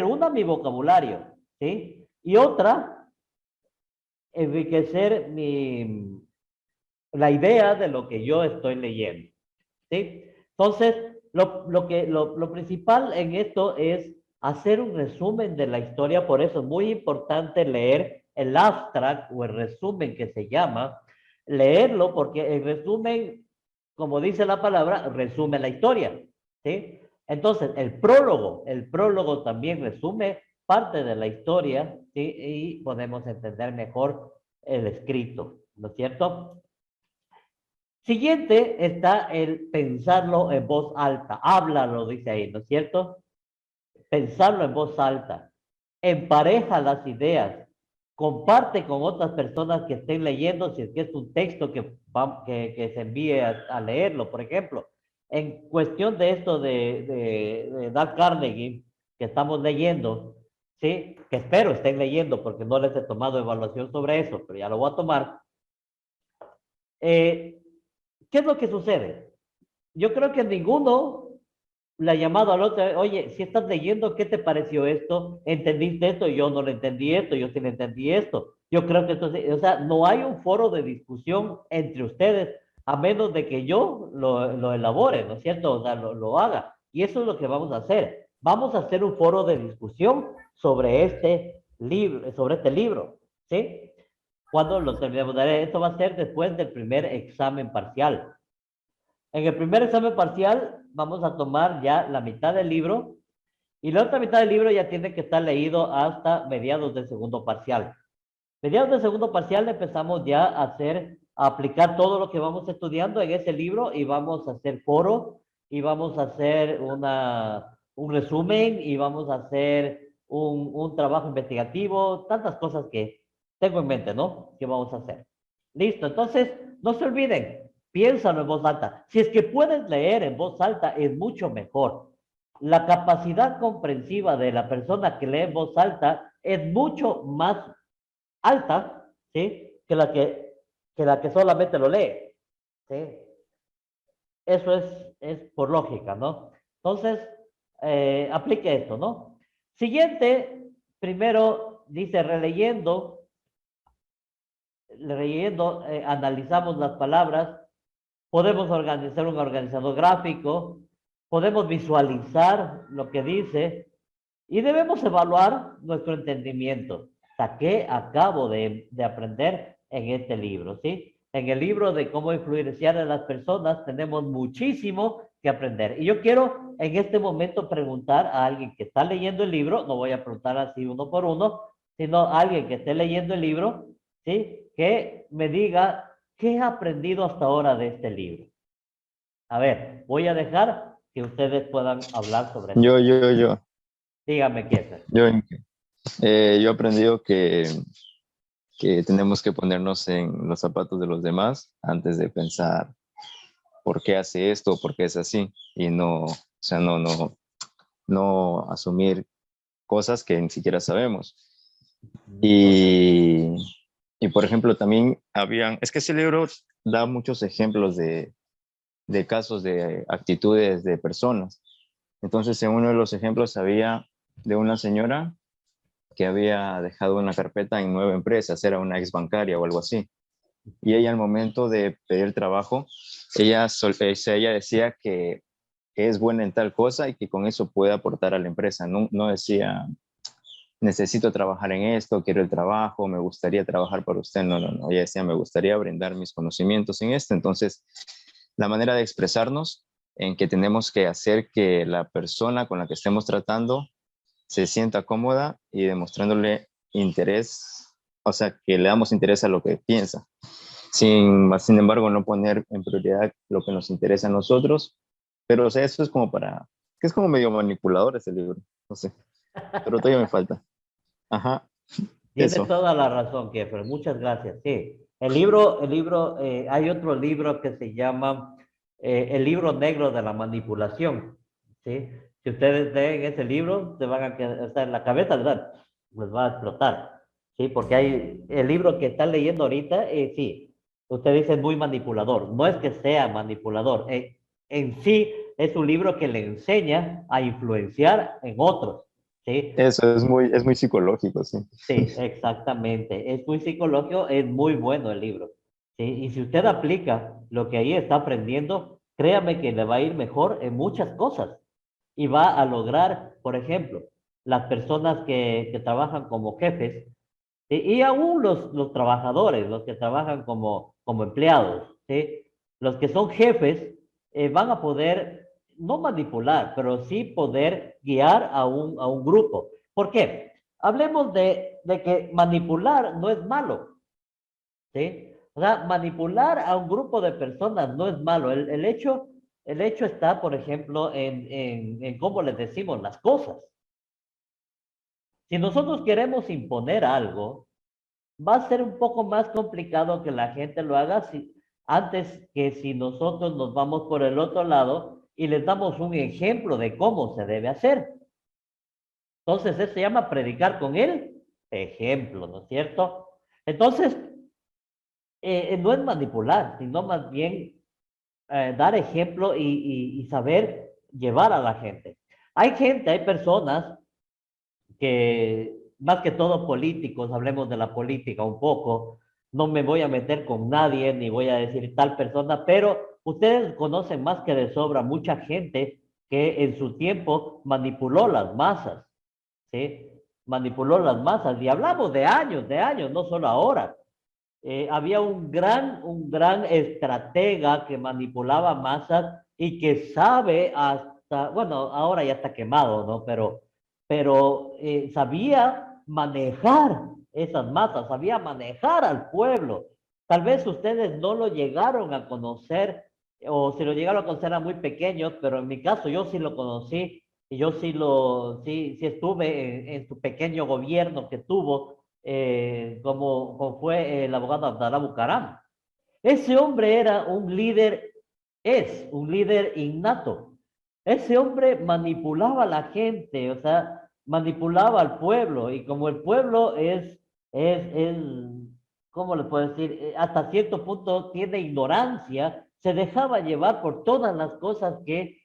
una, mi vocabulario, ¿sí? Y otra, enriquecer la idea de lo que yo estoy leyendo, ¿sí? Entonces, lo principal en esto es hacer un resumen de la historia, por eso es muy importante leer el abstract o el resumen que se llama, leerlo porque el resumen, como dice la palabra, resume la historia, ¿sí? Entonces, el prólogo también resume parte de la historia, ¿sí? Y podemos entender mejor el escrito, ¿no es cierto? Siguiente está el pensarlo en voz alta. Háblalo, dice ahí, ¿no es cierto? Pensarlo en voz alta. Empareja las ideas. Comparte con otras personas que estén leyendo si es que es un texto que se envíe a leerlo. Por ejemplo, en cuestión de esto de Dale Carnegie, que estamos leyendo, ¿sí? Que espero estén leyendo porque no les he tomado evaluación sobre eso, pero ya lo voy a tomar. ¿Qué es lo que sucede? Yo creo que ninguno le ha llamado al otro, oye, si estás leyendo, ¿qué te pareció esto? ¿Entendiste esto? Yo no lo entendí esto, yo sí le entendí esto. Yo creo que entonces, o sea, no hay un foro de discusión entre ustedes, a menos de que yo lo elabore, ¿no es cierto? O sea, lo haga. Y eso es lo que vamos a hacer. Vamos a hacer un foro de discusión sobre este libro, ¿sí? Cuando lo terminemos de leer, esto va a ser después del primer examen parcial. En el primer examen parcial vamos a tomar ya la mitad del libro y la otra mitad del libro ya tiene que estar leído hasta mediados del segundo parcial. Mediados del segundo parcial empezamos ya a aplicar todo lo que vamos estudiando en ese libro y vamos a hacer foro y vamos a hacer un resumen y vamos a hacer un trabajo investigativo, tantas cosas que tengo en mente, ¿no? Que vamos a hacer. Listo, entonces no se olviden, piénsalo en voz alta. Si es que puedes leer en voz alta, es mucho mejor. La capacidad comprensiva de la persona que lee en voz alta es mucho más alta, ¿sí? Que la que solamente lo lee, ¿sí? Eso es por lógica, ¿no? Entonces, aplique esto, ¿no? Siguiente, primero dice releyendo, analizamos las palabras, podemos organizar un organizador gráfico, podemos visualizar lo que dice y debemos evaluar nuestro entendimiento. ¿Qué acabo de aprender en este libro? ¿Sí? En el libro de cómo influenciar a las personas tenemos muchísimo que aprender. Y yo quiero en este momento preguntar a alguien que está leyendo el libro, no voy a preguntar así uno por uno, sino a alguien que esté leyendo el libro, ¿sí? Que me diga qué ha aprendido hasta ahora de este libro. A ver, voy a dejar que ustedes puedan hablar sobre eso. Yo. Dígame, Kiefer. Yo he aprendido que tenemos que ponernos en los zapatos de los demás antes de pensar por qué hace esto o por qué es así y no asumir cosas que ni siquiera sabemos. Y por ejemplo, también es que ese libro da muchos ejemplos de casos de actitudes de personas. Entonces, en uno de los ejemplos había de una señora que había dejado una carpeta en 9 empresas, era una ex bancaria o algo así. Y ella al momento de pedir trabajo, ella decía que es buena en tal cosa y que con eso puede aportar a la empresa. No decía, necesito trabajar en esto, quiero el trabajo, me gustaría trabajar para usted. No. Ella decía, me gustaría brindar mis conocimientos en esto. Entonces, la manera de expresarnos, en que tenemos que hacer que la persona con la que estemos tratando se sienta cómoda y demostrándole interés, o sea, que le damos interés a lo que piensa. Sin embargo, no poner en prioridad lo que nos interesa a nosotros, pero o sea, eso es como que es como medio manipulador ese libro, no sé, pero todavía me falta. Ajá, Tiene eso. toda la razón, Kiefer. Muchas gracias. Sí, hay otro libro que se llama El libro negro de la manipulación. ¿Sí? Si ustedes leen ese libro, se van a quedar, o sea, en la cabeza, ¿verdad? Les va a explotar. Sí, porque hay el libro que están leyendo ahorita, sí, usted dice es muy manipulador. No es que sea manipulador. En sí es un libro que le enseña a influenciar en otros. ¿Sí? Eso es muy psicológico, sí. Sí, exactamente. Es muy psicológico, es muy bueno el libro. ¿Sí? Y si usted aplica lo que ahí está aprendiendo, créame que le va a ir mejor en muchas cosas. Y va a lograr, por ejemplo, las personas que trabajan como jefes, ¿sí? Y aún los trabajadores, los que trabajan como empleados, ¿sí? Los que son jefes van a poder, no manipular, pero sí poder guiar a un grupo. ¿Por qué? Hablemos de que manipular no es malo, ¿sí? O sea, manipular a un grupo de personas no es malo. El hecho está, por ejemplo, en cómo les decimos las cosas. Si nosotros queremos imponer algo, va a ser un poco más complicado que la gente lo haga antes que si nosotros nos vamos por el otro lado y les damos un ejemplo de cómo se debe hacer. Entonces, eso se llama predicar con el ejemplo, ¿no es cierto? Entonces, no es manipular, sino más bien dar ejemplo y saber llevar a la gente. Hay personas que, más que todo políticos, hablemos de la política un poco, no me voy a meter con nadie, ni voy a decir tal persona, pero ustedes conocen más que de sobra mucha gente que en su tiempo manipuló las masas, ¿sí? Manipuló las masas, y hablamos de años, no solo ahora. Había un gran estratega que manipulaba masas y que sabe hasta, bueno, ahora ya está quemado, ¿no? Pero sabía manejar esas masas, sabía manejar al pueblo. Tal vez ustedes no lo llegaron a conocer, o si lo llegaron a conocer eran muy pequeños, pero en mi caso yo sí lo conocí, y yo sí estuve en su pequeño gobierno que tuvo, como fue el abogado Abdalá Bucaram. Ese hombre era un líder, es un líder innato. Ese hombre manipulaba a la gente, o sea, manipulaba al pueblo, y como el pueblo es, ¿cómo le puedo decir? Hasta cierto punto tiene ignorancia, se dejaba llevar por todas las cosas que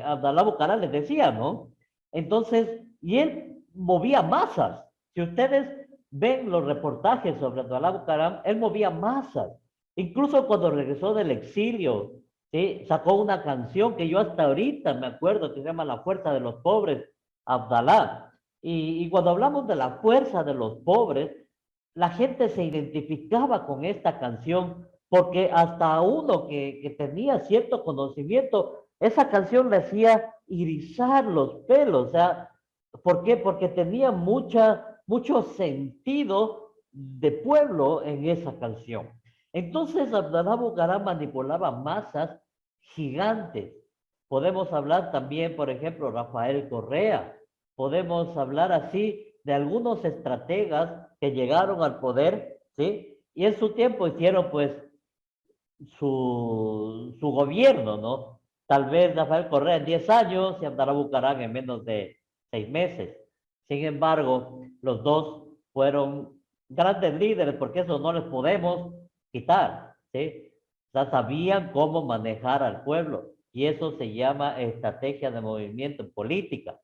Abdalá Bucaram les decía, ¿no? Entonces, y él movía masas. Si ustedes ven los reportajes sobre Abdalá Bucaram, él movía masas. Incluso cuando regresó del exilio, ¿sí? Sacó una canción que yo hasta ahorita me acuerdo, que se llama La Fuerza de los Pobres, Abdalá. Y cuando hablamos de la fuerza de los pobres, la gente se identificaba con esta canción, porque hasta uno que tenía cierto conocimiento, esa canción le hacía irizar los pelos. O sea, ¿por qué? Porque tenía mucho sentido de pueblo en esa canción. Entonces, Abdalá Bucaram manipulaba masas gigantes. Podemos hablar también, por ejemplo, Rafael Correa. Podemos hablar así de algunos estrategas que llegaron al poder, ¿sí? Y en su tiempo hicieron, pues, su gobierno, ¿no? Tal vez Rafael Correa en 10 años y Abdalá Bucaram en menos de 6 meses. Sin embargo, los dos fueron grandes líderes, porque eso no les podemos quitar, ¿sí? O sea, sabían cómo manejar al pueblo, y eso se llama estrategia de movimiento en política,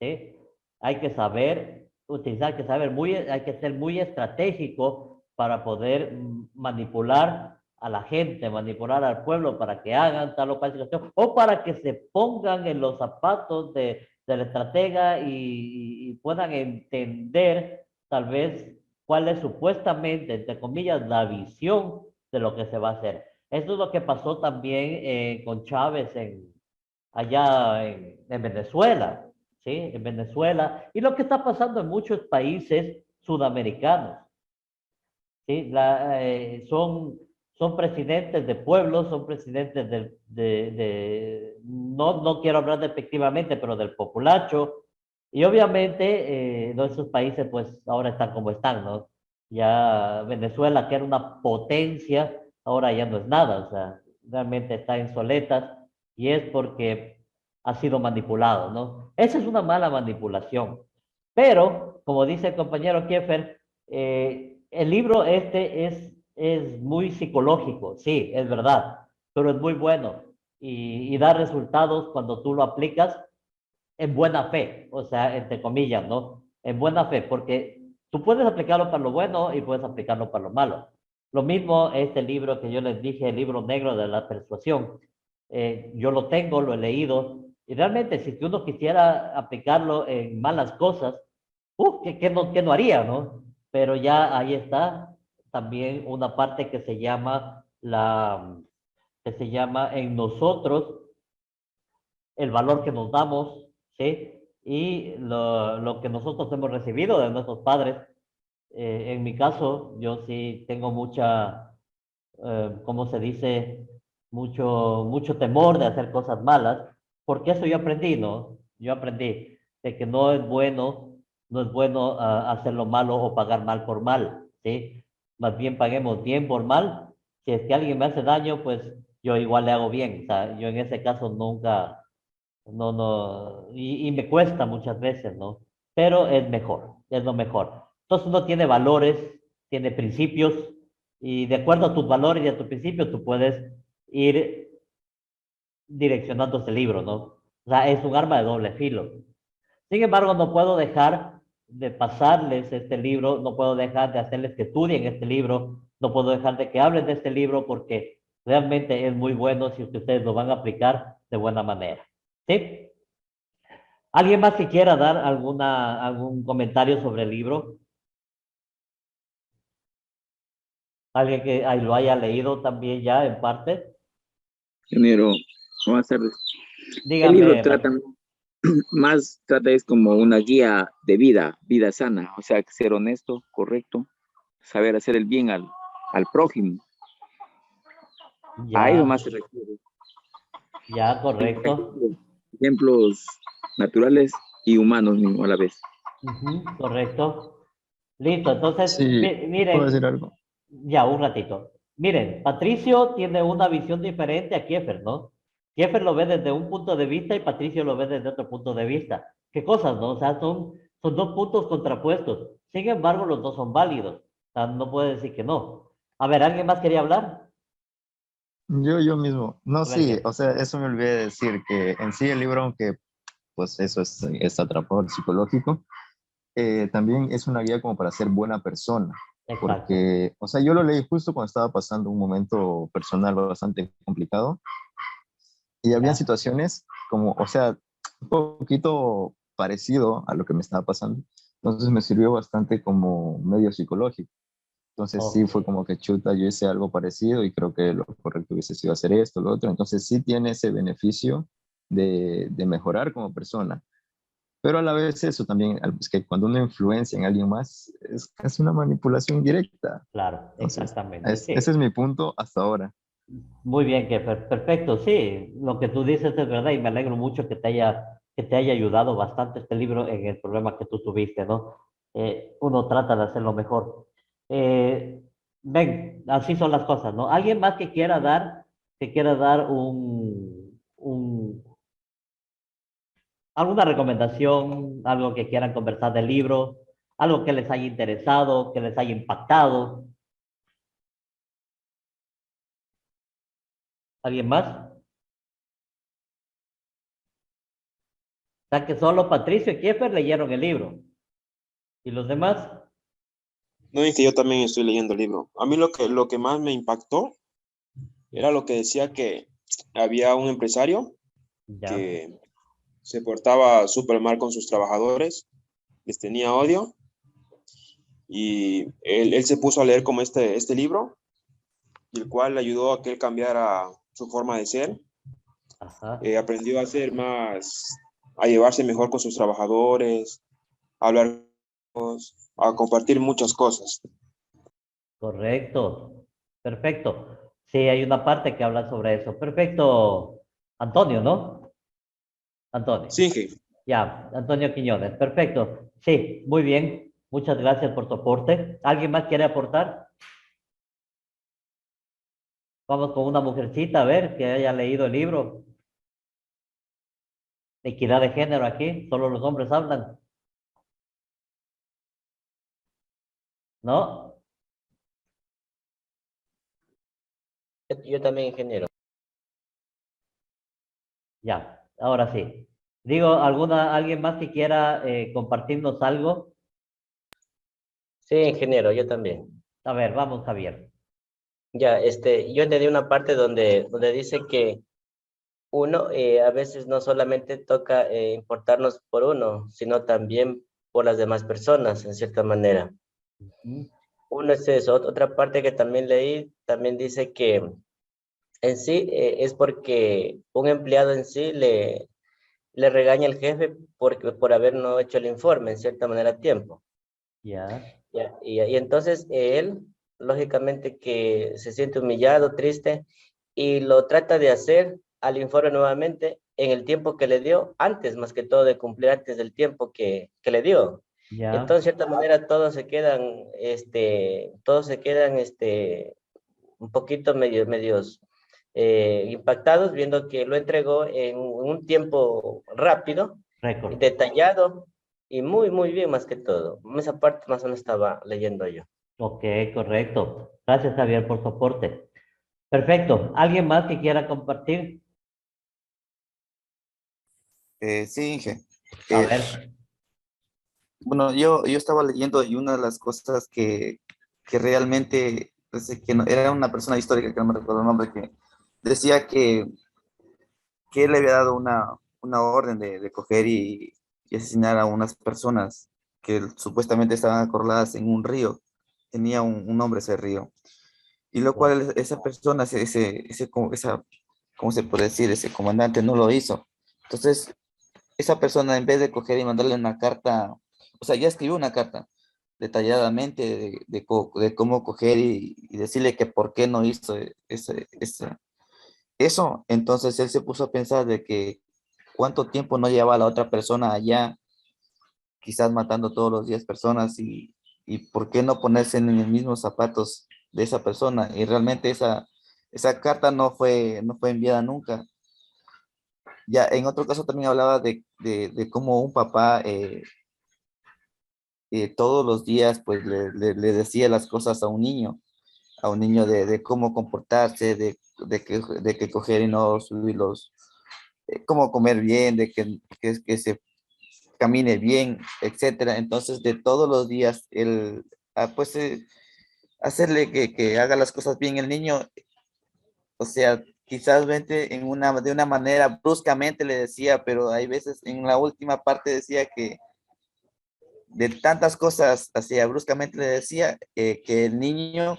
¿sí? Hay que saber utilizar, hay que ser muy estratégico para poder manipular a la gente, manipular al pueblo para que hagan tal o cual situación, o para que se pongan en los zapatos del estratega y puedan entender tal vez cuál es supuestamente, entre comillas, la visión de lo que se va a hacer. Eso es lo que pasó también con Chávez allá en Venezuela, ¿sí? En Venezuela. Y lo que está pasando en muchos países sudamericanos, ¿sí? Son presidentes de pueblos, son presidentes no quiero hablar despectivamente, pero del populacho. Y obviamente, esos países pues ahora están como están, ¿no? Ya Venezuela, que era una potencia, ahora ya no es nada, o sea, realmente está en soletas y es porque ha sido manipulado, ¿no? Esa es una mala manipulación. Pero, como dice el compañero Kiefer, el libro este es muy psicológico, sí, es verdad, pero es muy bueno y da resultados cuando tú lo aplicas en buena fe, o sea, entre comillas, ¿no? En buena fe, porque tú puedes aplicarlo para lo bueno y puedes aplicarlo para lo malo. Lo mismo este libro que yo les dije, el libro negro de la persuasión. Yo lo tengo, lo he leído, y realmente si uno quisiera aplicarlo en malas cosas, ¿qué no haría, no? Pero ya ahí está también una parte que se llama en nosotros el valor que nos damos, ¿sí? Y lo que nosotros hemos recibido de nuestros padres. En mi caso, yo sí tengo ¿cómo se dice? Mucho temor de hacer cosas malas, porque eso yo aprendí, ¿no? Yo aprendí de que no es bueno hacer lo malo o pagar mal por mal, ¿sí? Más bien paguemos bien por mal. Si es que alguien me hace daño, pues yo igual le hago bien. O sea, yo en ese caso nunca, no, y me cuesta muchas veces, ¿no? Pero es mejor, es lo mejor. Entonces uno tiene valores, tiene principios, y de acuerdo a tus valores y a tus principios, tú puedes ir direccionando ese libro, ¿no? O sea, es un arma de doble filo. Sin embargo, no puedo dejar de pasarles este libro, no puedo dejar de hacerles que estudien este libro, no puedo dejar de que hablen de este libro porque realmente es muy bueno si ustedes lo van a aplicar de buena manera. ¿Sí? ¿Alguien más que quiera dar algún comentario sobre el libro? ¿Alguien que lo haya leído también ya en parte? Ingeniero, buenas tardes. El Dígame, libro trata más, trata es como una guía de vida sana, o sea, ser honesto, correcto, saber hacer el bien al prójimo. A eso más se refiere. Ya, correcto. Ejemplos naturales y humanos mismo a la vez. Correcto. Listo, entonces, Sí, ¿puedo decir miren, algo? ya, un ratito. Miren, Patricio tiene una visión diferente a Kiefer, ¿no? Kiefer lo ve desde un punto de vista y Patricio lo ve desde otro punto de vista. ¿Qué cosas, no? O sea, son dos puntos contrapuestos. Sin embargo, los dos son válidos. O sea, no puede decir que no. A ver, ¿alguien más quería hablar? Yo mismo. No, A ver, sí, ¿qué? o sea, eso me olvidé de decir, que en sí el libro, aunque pues eso es atrapado psicológico, también es una guía como para ser buena persona. Exacto. Porque, o sea, yo lo leí justo cuando estaba pasando un momento personal bastante complicado y había Ya. situaciones como, o sea, un poquito parecido a lo que me estaba pasando. Entonces me sirvió bastante como medio psicológico. Entonces sí Ok. fue como que chuta, yo hice algo parecido y creo que lo correcto hubiese sido hacer esto, lo otro. Entonces sí tiene ese beneficio de mejorar como persona. Pero a la vez eso también, es que cuando uno influencia en alguien más, es casi una manipulación directa. Claro, Entonces, exactamente, ese sí. es mi punto hasta ahora. Muy bien, Kiefer. Perfecto, sí. Lo que tú dices es verdad y me alegro mucho que te haya ayudado bastante este libro en el problema que tú tuviste, ¿no? Uno trata de hacerlo mejor. Eh, ven, así son las cosas, ¿no? ¿Alguien más que quiera dar alguna recomendación, algo que quieran conversar del libro, algo que les haya interesado, que les haya impactado? ¿Alguien más? O sea que solo Patricio y Kiefer leyeron el libro. ¿Y los demás? No, es que yo también estoy leyendo el libro. A mí lo que más me impactó era lo que decía que había un empresario Ya. que se portaba súper mal con sus trabajadores, les tenía odio, y él se puso a leer como este libro, y el cual le ayudó a que él cambiara su forma de ser. Ajá. Aprendió a ser más, a llevarse mejor con sus trabajadores, a hablar, a compartir muchas cosas. Correcto. Perfecto. Sí, hay una parte que habla sobre eso. Perfecto. Antonio, ¿no? Antonio. Sí, jefe. Ya, Antonio Quiñones. Perfecto. Sí, muy bien. Muchas gracias por tu aporte. ¿Alguien más quiere aportar? Vamos con una mujercita, a ver, que haya leído el libro. Equidad de género aquí, solo los hombres hablan. ¿No? Yo también, ingeniero. Ya, ahora sí. Digo, alguien más que quiera compartirnos algo? Sí, ingeniero, yo también. A ver, vamos, Javier. Ya, yo entendí una parte donde dice que uno a veces no solamente toca importarnos por uno, sino también por las demás personas, en cierta manera. Ujú. Uno es eso. Otra parte que también leí, también dice que en sí es porque un empleado en sí le regaña al jefe por haber no hecho el informe en cierta manera a tiempo. Ya, Ya, y entonces él, lógicamente que se siente humillado, triste, y lo trata de hacer al informe nuevamente en el tiempo que le dio, antes más que todo de cumplir antes del tiempo que le dio. ya, Entonces, de cierta manera, todos se quedan, un poquito medios impactados, viendo que lo entregó en un tiempo rápido, récord. detallado y muy, muy bien más que todo. Esa parte más o menos estaba leyendo yo. Ok, correcto. Gracias, Javier, por tu aporte. Perfecto. ¿Alguien más que quiera compartir? Sí, Inge. A Eh, ver. bueno, yo estaba leyendo y una de las cosas que realmente, pues, que era una persona histórica, que no me recuerdo el nombre, que decía que él le había dado una orden de coger y asesinar a unas personas que supuestamente estaban acorraladas en un río. Tenía un nombre ese río. Y lo cual esa persona, ¿cómo se puede decir? Ese comandante no lo hizo. Entonces, esa persona en vez de coger y mandarle una carta, o sea, ya escribió una carta detalladamente de cómo coger y decirle que por qué no hizo eso. Entonces él se puso a pensar de que cuánto tiempo no llevaba la otra persona allá, quizás matando todos los días personas y por qué no ponerse en los mismos zapatos de esa persona. Y realmente esa carta no fue enviada nunca. Ya en otro caso también hablaba de cómo un papá todos los días pues le decía las cosas a un niño de cómo comportarse, de que coger y no subir cómo comer bien, que se camine bien, etcétera. Entonces, de todos los días, pues, hacerle que haga las cosas bien el niño, o sea, quizás vente de una manera bruscamente le decía, pero hay veces en la última parte decía que de tantas cosas, hacía bruscamente le decía que el niño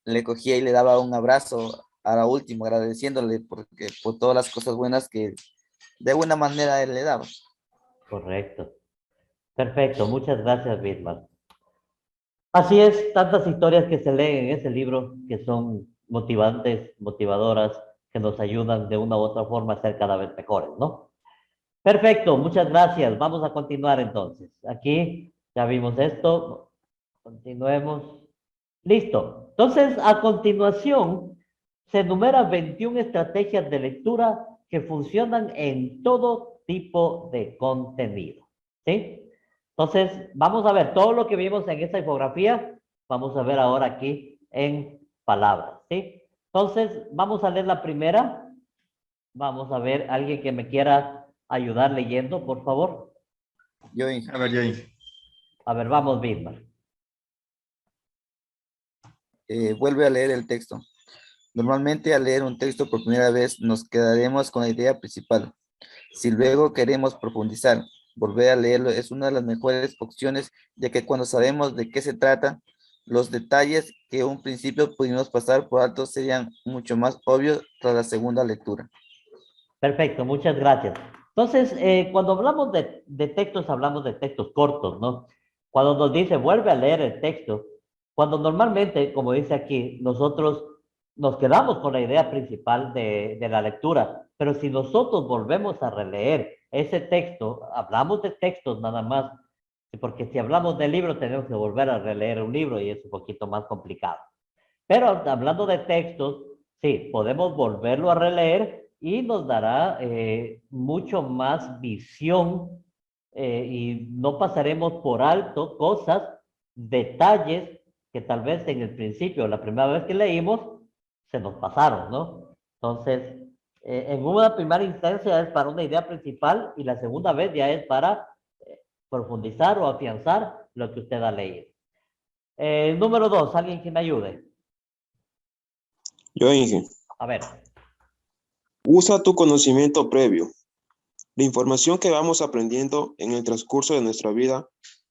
le cogía y le daba un abrazo a la última, agradeciéndole por todas las cosas buenas que de alguna manera él le daba. Correcto. Perfecto. Muchas gracias, Bismarck. Así es, tantas historias que se leen en ese libro que son motivantes, motivadoras, que nos ayudan de una u otra forma a ser cada vez mejores, ¿no? Perfecto, muchas gracias. Vamos a continuar entonces. Aquí ya vimos esto. Continuemos. Listo. Entonces, a continuación, se enumeran 21 estrategias de lectura que funcionan en todo tipo de contenido. ¿Sí? Entonces, vamos a ver todo lo que vimos en esta infografía, vamos a ver ahora aquí en palabras. ¿Sí? Entonces, vamos a leer la primera. Vamos a ver, alguien que me quiera ayudar leyendo, por favor. A ver, yo. A ver, vamos, Bismarck. Vuelve a leer el texto. Normalmente al leer un texto por primera vez nos quedaremos con la idea principal. Si luego queremos profundizar, volver a leerlo es una de las mejores opciones, ya que cuando sabemos de qué se trata, Los detalles que en un principio pudimos pasar por alto serían mucho más obvios tras la segunda lectura. Perfecto, muchas gracias. Entonces, cuando hablamos de textos, hablamos de textos cortos, ¿no? Cuando nos dice vuelve a leer el texto, cuando normalmente, como dice aquí, nosotros nos quedamos con la idea principal de la lectura, pero si nosotros volvemos a releer ese texto, hablamos de textos nada más, porque si hablamos de libro tenemos que volver a releer un libro y es un poquito más complicado. Pero hablando de textos, sí, podemos volverlo a releer y nos dará mucho más visión y no pasaremos por alto cosas, detalles que tal vez en el principio, la primera vez que leímos, se nos pasaron, ¿no? Entonces, en una primera instancia es para una idea principal y la segunda vez ya es para profundizar o afianzar lo que usted ha leído. Número 2, alguien que me ayude. Yo, Inge. A ver. Usa tu conocimiento previo. La información que vamos aprendiendo en el transcurso de nuestra vida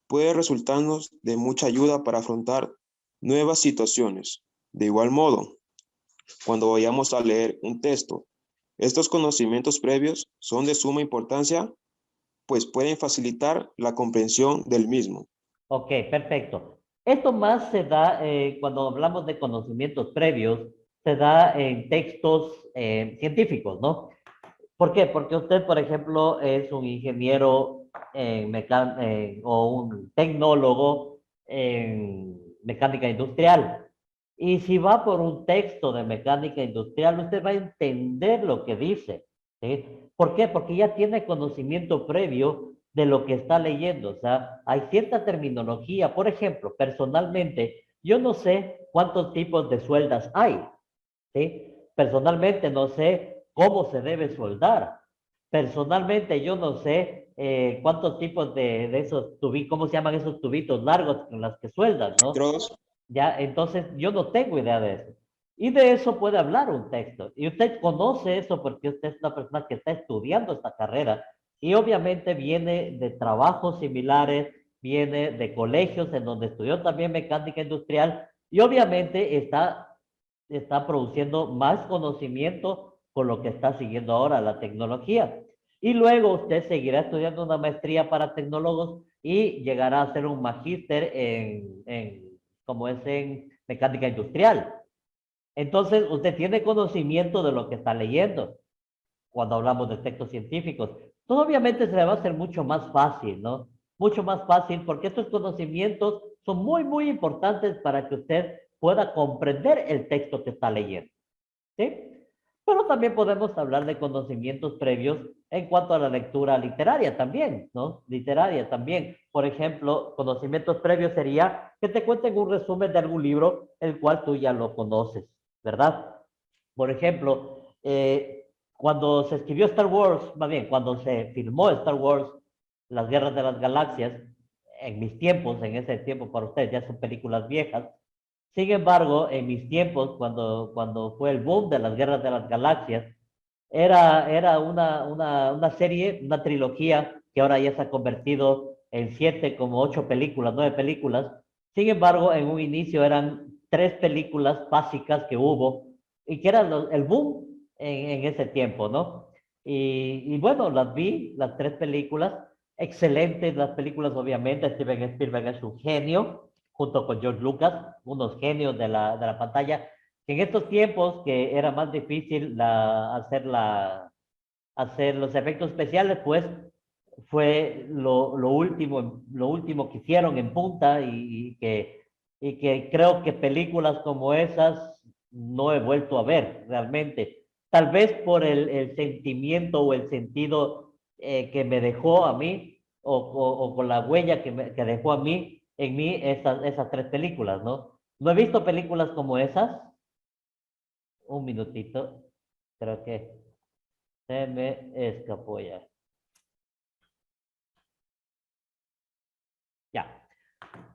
puede resultarnos de mucha ayuda para afrontar nuevas situaciones. De igual modo, cuando vayamos a leer un texto, estos conocimientos previos son de suma importancia, pues pueden facilitar la comprensión del mismo. Ok, perfecto. Esto más se da cuando hablamos de conocimientos previos, se da en textos científicos, ¿no? ¿Por qué? Porque usted, por ejemplo, es un ingeniero o un tecnólogo en mecánica industrial. Y si va por un texto de mecánica industrial, usted va a entender lo que dice, ¿sí? ¿Por qué? Porque ya tiene conocimiento previo de lo que está leyendo. O sea, hay cierta terminología. Por ejemplo, personalmente, yo no sé cuántos tipos de sueldas hay, ¿sí? Personalmente no sé cómo se debe soldar. Personalmente yo no sé cuántos tipos de esos tubitos, cómo se llaman esos tubitos largos con los que sueldan, ¿no? Ya, entonces yo no tengo idea de eso. Y de eso puede hablar un texto. Y usted conoce eso porque usted es una persona que está estudiando esta carrera y obviamente viene de trabajos similares, viene de colegios en donde estudió también mecánica industrial y obviamente está produciendo más conocimiento con lo que está siguiendo ahora la tecnología. Y luego usted seguirá estudiando una maestría para tecnólogos y llegará a hacer un magíster como es en mecánica industrial. Entonces, usted tiene conocimiento de lo que está leyendo cuando hablamos de textos científicos. Todo obviamente se le va a hacer mucho más fácil, ¿no? Mucho más fácil porque estos conocimientos son muy, muy importantes para que usted pueda comprender el texto que está leyendo, ¿sí? Pero también podemos hablar de conocimientos previos en cuanto a la lectura literaria también, ¿no? Literaria también. Por ejemplo, conocimientos previos sería que te cuenten un resumen de algún libro el cual tú ya lo conoces, ¿verdad? Por ejemplo, cuando se escribió Star Wars, más bien, cuando se filmó Star Wars, Las Guerras de las Galaxias, en mis tiempos, en ese tiempo para ustedes ya son películas viejas. Sin embargo, en mis tiempos, cuando fue el boom de las Guerras de las Galaxias, era una serie, una trilogía que ahora ya se ha convertido en 7, como 8 películas, 9 películas. Sin embargo, en un inicio eran 3 películas básicas que hubo y que eran el boom en ese tiempo, ¿no? Y bueno, las vi, las 3 películas, excelentes las películas, obviamente. Steven Spielberg es un genio, junto con George Lucas, unos genios de la pantalla, que en estos tiempos que era más difícil hacer los efectos especiales, pues fue lo último que hicieron en punta y que creo que películas como esas no he vuelto a ver realmente. Tal vez por el sentimiento o el sentido que me dejó a mí o con la huella que dejó en mí esas 3 películas, ¿no? No he visto películas como esas. Un minutito. Creo que se me escapó ya. Ya.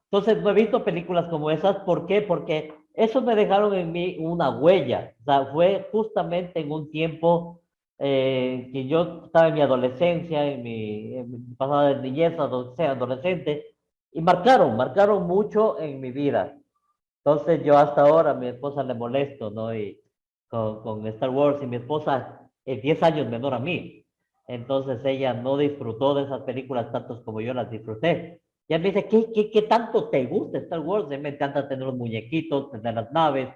Entonces, no he visto películas como esas. ¿Por qué? Porque eso me dejaron en mí una huella. O sea, fue justamente en un tiempo que yo estaba en mi adolescencia, en mi pasada de niñez, adolescente, y marcaron mucho en mi vida. Entonces yo hasta ahora a mi esposa le molesto, ¿no? Y con Star Wars, y mi esposa es 10 años menor a mí. Entonces ella no disfrutó de esas películas tantos como yo las disfruté. Y ella me dice, ¿qué tanto te gusta Star Wars? A mí me encanta tener los muñequitos, tener las naves,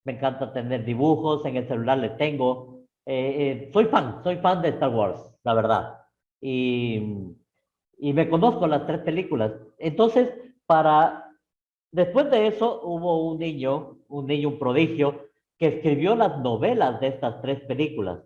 me encanta tener dibujos, en el celular le tengo. Soy fan de Star Wars, la verdad. Y me conozco las tres películas. Entonces, después de eso hubo un prodigio, que escribió las novelas de estas tres películas.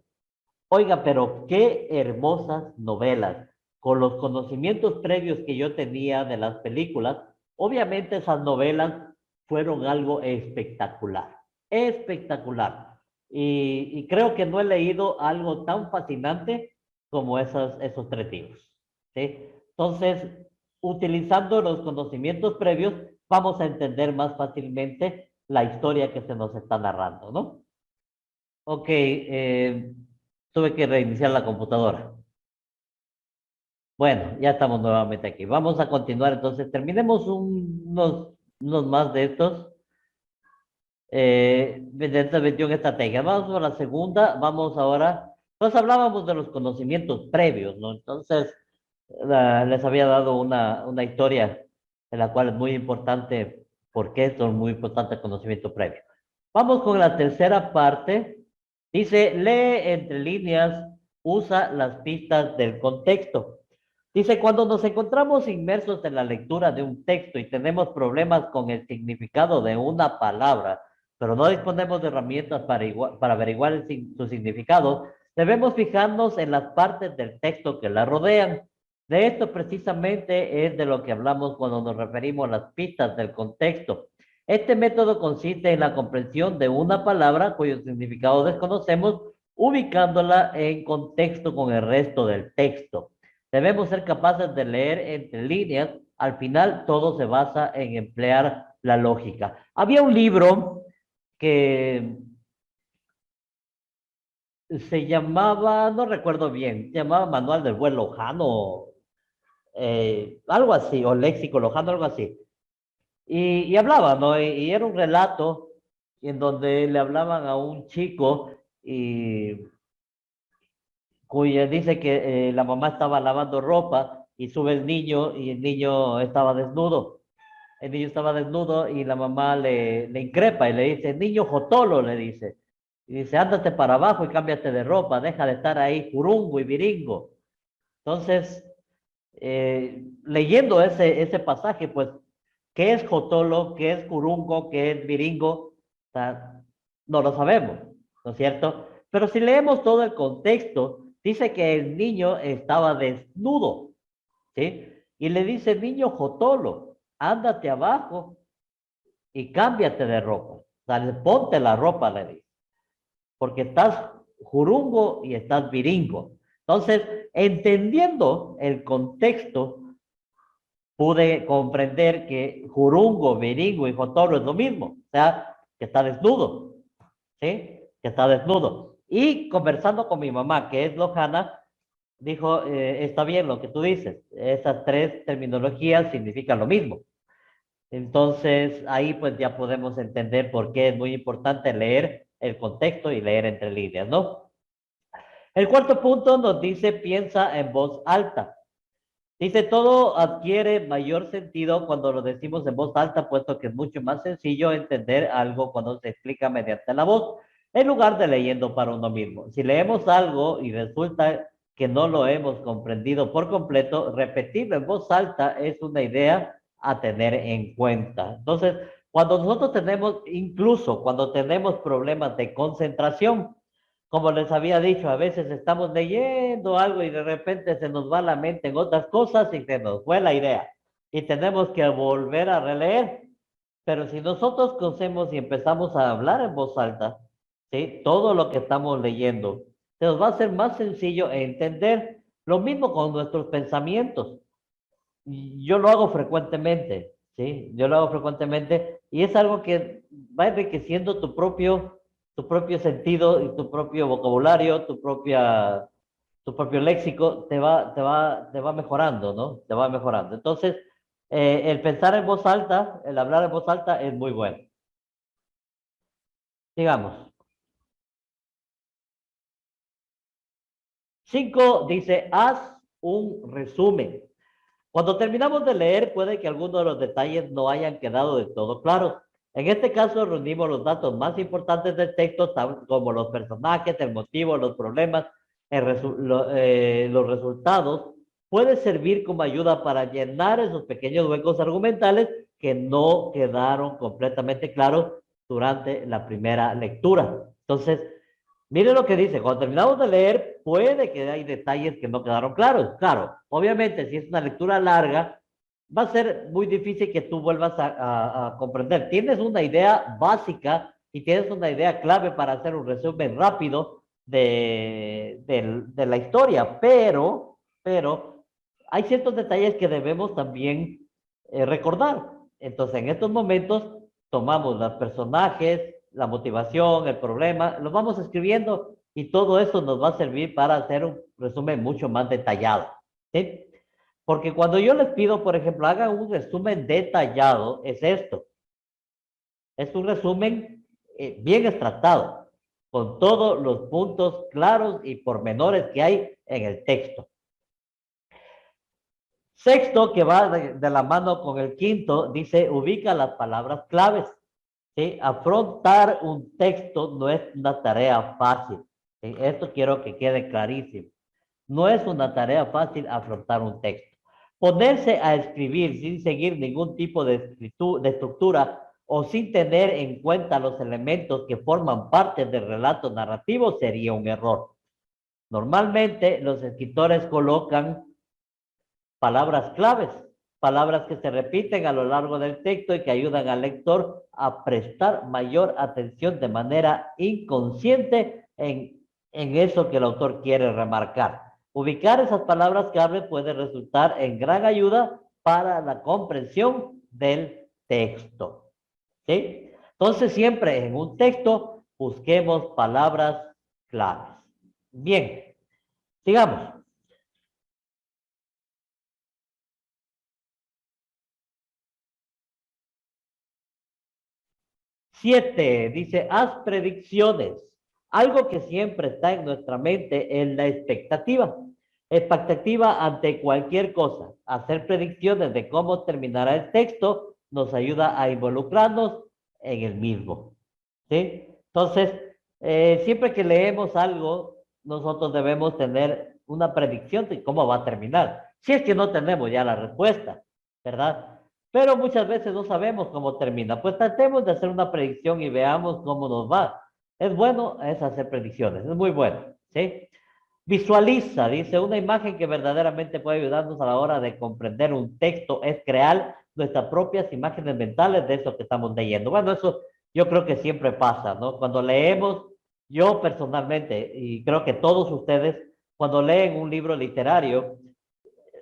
Oiga, pero qué hermosas novelas. Con los conocimientos previos que yo tenía de las películas, obviamente esas novelas fueron algo espectacular, espectacular. Y creo que no he leído algo tan fascinante como esos tres libros, ¿sí? Entonces, utilizando los conocimientos previos, vamos a entender más fácilmente la historia que se nos está narrando, ¿no? Ok, tuve que reiniciar la computadora. Bueno, ya estamos nuevamente aquí. Vamos a continuar, entonces terminemos unos más de estos. De estas 21 estrategias. Vamos a la segunda, vamos ahora. Pues hablábamos de los conocimientos previos, ¿no? Entonces, les había dado una historia en la cual es muy importante, porque esto es muy importante el conocimiento previo. Vamos con la tercera parte. Dice, lee entre líneas, usa las pistas del contexto. Dice, cuando nos encontramos inmersos en la lectura de un texto y tenemos problemas con el significado de una palabra, pero no disponemos de herramientas para averiguar su significado, debemos fijarnos en las partes del texto que la rodean. De esto precisamente es de lo que hablamos cuando nos referimos a las pistas del contexto. Este método consiste en la comprensión de una palabra cuyo significado desconocemos, ubicándola en contexto con el resto del texto. Debemos ser capaces de leer entre líneas. Al final, todo se basa en emplear la lógica. Había un libro que se llamaba, no recuerdo bien, se llamaba Manual del Buen Lojano, algo así, o Léxico Lojano, algo así. Y hablaba, ¿no? Y era un relato en donde le hablaban a un chico y cuya dice que la mamá estaba lavando ropa y sube el niño y el niño estaba desnudo. El niño estaba desnudo y la mamá le increpa y le dice, niño jotolo, le dice. Y dice, ándate para abajo y cámbiate de ropa, deja de estar ahí jurungo y viringo. Entonces, leyendo ese pasaje, pues, ¿qué es jotolo? ¿Qué es curungo? ¿Qué es viringo? O sea, no lo sabemos, ¿no es cierto? Pero si leemos todo el contexto, dice que el niño estaba desnudo, ¿sí? Y le dice, niño jotolo, ándate abajo y cámbiate de ropa. O sea, ponte la ropa, le dice, porque estás jurungo y estás viringo. Entonces, entendiendo el contexto, pude comprender que jurungo, viringo y jotolo es lo mismo. O sea, que está desnudo, ¿sí? Que está desnudo. Y conversando con mi mamá, que es lojana, dijo, está bien lo que tú dices, esas tres terminologías significan lo mismo. Entonces, ahí pues ya podemos entender por qué es muy importante leer el contexto y leer entre líneas, ¿no? El cuarto punto nos dice, piensa en voz alta. Dice, todo adquiere mayor sentido cuando lo decimos en voz alta, puesto que es mucho más sencillo entender algo cuando se explica mediante la voz, en lugar de leyendo para uno mismo. Si leemos algo y resulta que no lo hemos comprendido por completo, repetirlo en voz alta es una idea a tener en cuenta. Entonces, cuando nosotros tenemos, incluso cuando tenemos problemas de concentración, como les había dicho, a veces estamos leyendo algo y de repente se nos va la mente en otras cosas y se nos fue la idea. Y tenemos que volver a releer. Pero si nosotros cosemos y empezamos a hablar en voz alta, ¿sí? Todo lo que estamos leyendo, se nos va a hacer más sencillo entender. Lo mismo con nuestros pensamientos. Yo lo hago frecuentemente, ¿sí? Yo lo hago frecuentemente y es algo que va enriqueciendo tu propio sentido y tu propio vocabulario, tu propio léxico, te va mejorando, ¿no? Te va mejorando. Entonces, el pensar en voz alta, el hablar en voz alta es muy bueno. Sigamos. 5 dice, haz un resumen. Cuando terminamos de leer, puede que algunos de los detalles no hayan quedado del todo claros. En este caso, reunimos los datos más importantes del texto, como los personajes, el motivo, los problemas, los resultados. Puede servir como ayuda para llenar esos pequeños huecos argumentales que no quedaron completamente claros durante la primera lectura. Entonces, mire lo que dice, cuando terminamos de leer, puede que hay detalles que no quedaron claros. Claro, obviamente, si es una lectura larga, va a ser muy difícil que tú vuelvas a comprender. Tienes una idea básica y tienes una idea clave para hacer un resumen rápido de la historia, pero hay ciertos detalles que debemos también recordar. Entonces, en estos momentos, tomamos los personajes, la motivación, el problema, los vamos escribiendo y todo eso nos va a servir para hacer un resumen mucho más detallado, ¿sí? Porque cuando yo les pido, por ejemplo, hagan un resumen detallado, es esto. Es un resumen bien extractado, con todos los puntos claros y pormenores que hay en el texto. Sexto, que va de la mano con el quinto, dice, ubica las palabras claves. ¿Sí? Afrontar un texto no es una tarea fácil. ¿Sí? Esto quiero que quede clarísimo. No es una tarea fácil afrontar un texto. Ponerse a escribir sin seguir ningún tipo de estructura o sin tener en cuenta los elementos que forman parte del relato narrativo sería un error. Normalmente los escritores colocan palabras claves, palabras que se repiten a lo largo del texto y que ayudan al lector a prestar mayor atención de manera inconsciente en eso que el autor quiere remarcar. Ubicar esas palabras clave puede resultar en gran ayuda para la comprensión del texto. ¿Sí? Entonces, siempre en un texto busquemos palabras claves. Bien, sigamos. 7, dice, haz predicciones. Algo que siempre está en nuestra mente es la expectativa. Expectativa ante cualquier cosa. Hacer predicciones de cómo terminará el texto nos ayuda a involucrarnos en el mismo. ¿Sí? Entonces, siempre que leemos algo, nosotros debemos tener una predicción de cómo va a terminar. Si es que no tenemos ya la respuesta, ¿verdad? Pero muchas veces no sabemos cómo termina. Pues tratemos de hacer una predicción y veamos cómo nos va. Es bueno, es hacer predicciones, es muy bueno, ¿sí? Visualiza, dice, una imagen que verdaderamente puede ayudarnos a la hora de comprender un texto es crear nuestras propias imágenes mentales de eso que estamos leyendo. Bueno, eso yo creo que siempre pasa, ¿no? Cuando leemos, yo personalmente, y creo que todos ustedes, cuando leen un libro literario,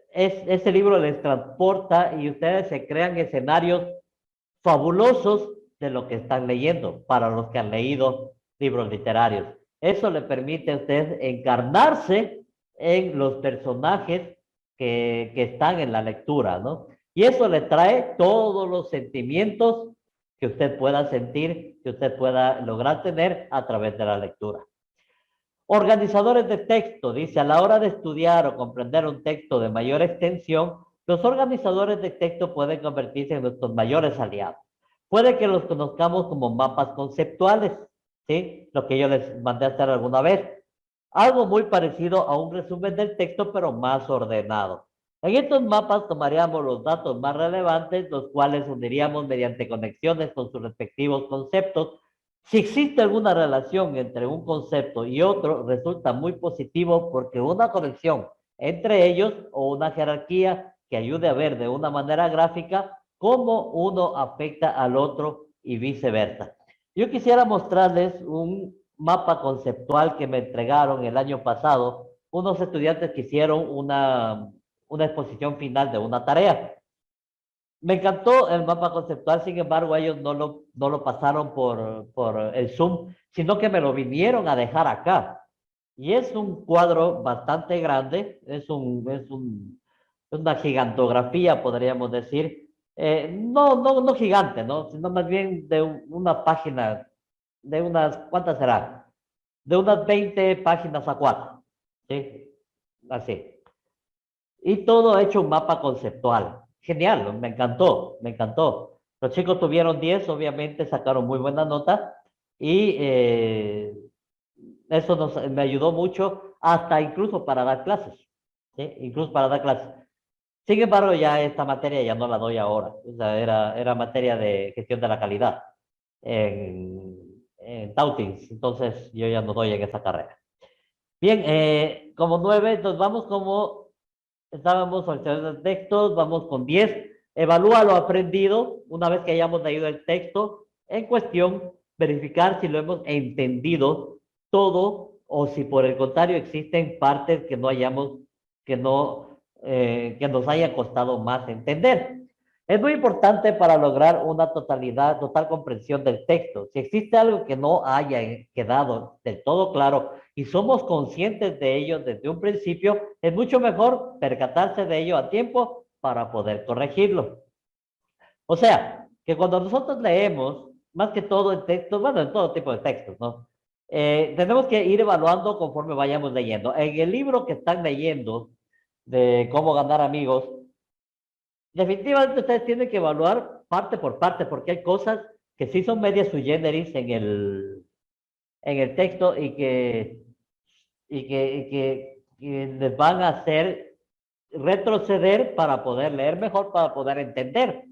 ese libro les transporta y ustedes se crean escenarios fabulosos de lo que están leyendo para los que han leído libros literarios. Eso le permite a usted encarnarse en los personajes que están en la lectura, ¿no? Y eso le trae todos los sentimientos que usted pueda sentir, que usted pueda lograr tener a través de la lectura. Organizadores de texto, dice, a la hora de estudiar o comprender un texto de mayor extensión, los organizadores de texto pueden convertirse en nuestros mayores aliados. Puede que los conozcamos como mapas conceptuales, ¿sí? Lo que yo les mandé a hacer alguna vez. Algo muy parecido a un resumen del texto, pero más ordenado. En estos mapas tomaríamos los datos más relevantes, los cuales uniríamos mediante conexiones con sus respectivos conceptos. Si existe alguna relación entre un concepto y otro, resulta muy positivo porque una conexión entre ellos o una jerarquía que ayude a ver de una manera gráfica cómo uno afecta al otro y viceversa. Yo quisiera mostrarles un mapa conceptual que me entregaron el año pasado unos estudiantes que hicieron una exposición final de una tarea. Me encantó el mapa conceptual, sin embargo, ellos no lo pasaron por el Zoom, sino que me lo vinieron a dejar acá. Y es un cuadro bastante grande, es una gigantografía, podríamos decir. No gigante, ¿no? Sino más bien de una página de unas, ¿cuántas serán? De unas 20 páginas a 4, ¿sí? Así. Y todo hecho un mapa conceptual. Genial, me encantó, me encantó. Los chicos tuvieron 10, obviamente sacaron muy buena nota y eso me ayudó mucho hasta incluso para dar clases, ¿sí? Incluso para dar clases. Sin embargo, ya esta materia ya no la doy ahora. O sea, era materia de gestión de la calidad en Tautins. Entonces, yo ya no doy en esa carrera. Bien, como 9, entonces vamos como estábamos seleccionando textos, vamos con 10. Evalúa lo aprendido una vez que hayamos leído el texto en cuestión, verificar si lo hemos entendido todo o si por el contrario existen partes que no hayamos, que nos haya costado más entender. Es muy importante para lograr una total comprensión del texto. Si existe algo que no haya quedado del todo claro y somos conscientes de ello desde un principio, es mucho mejor percatarse de ello a tiempo para poder corregirlo. O sea, que cuando nosotros leemos, más que todo en textos, bueno, en todo tipo de textos, ¿no? Tenemos que ir evaluando conforme vayamos leyendo. En el libro que están leyendo de cómo ganar amigos, definitivamente ustedes tienen que evaluar parte por parte, porque hay cosas que sí son media sui generis en el texto y que les van a hacer retroceder para poder leer mejor, para poder entender,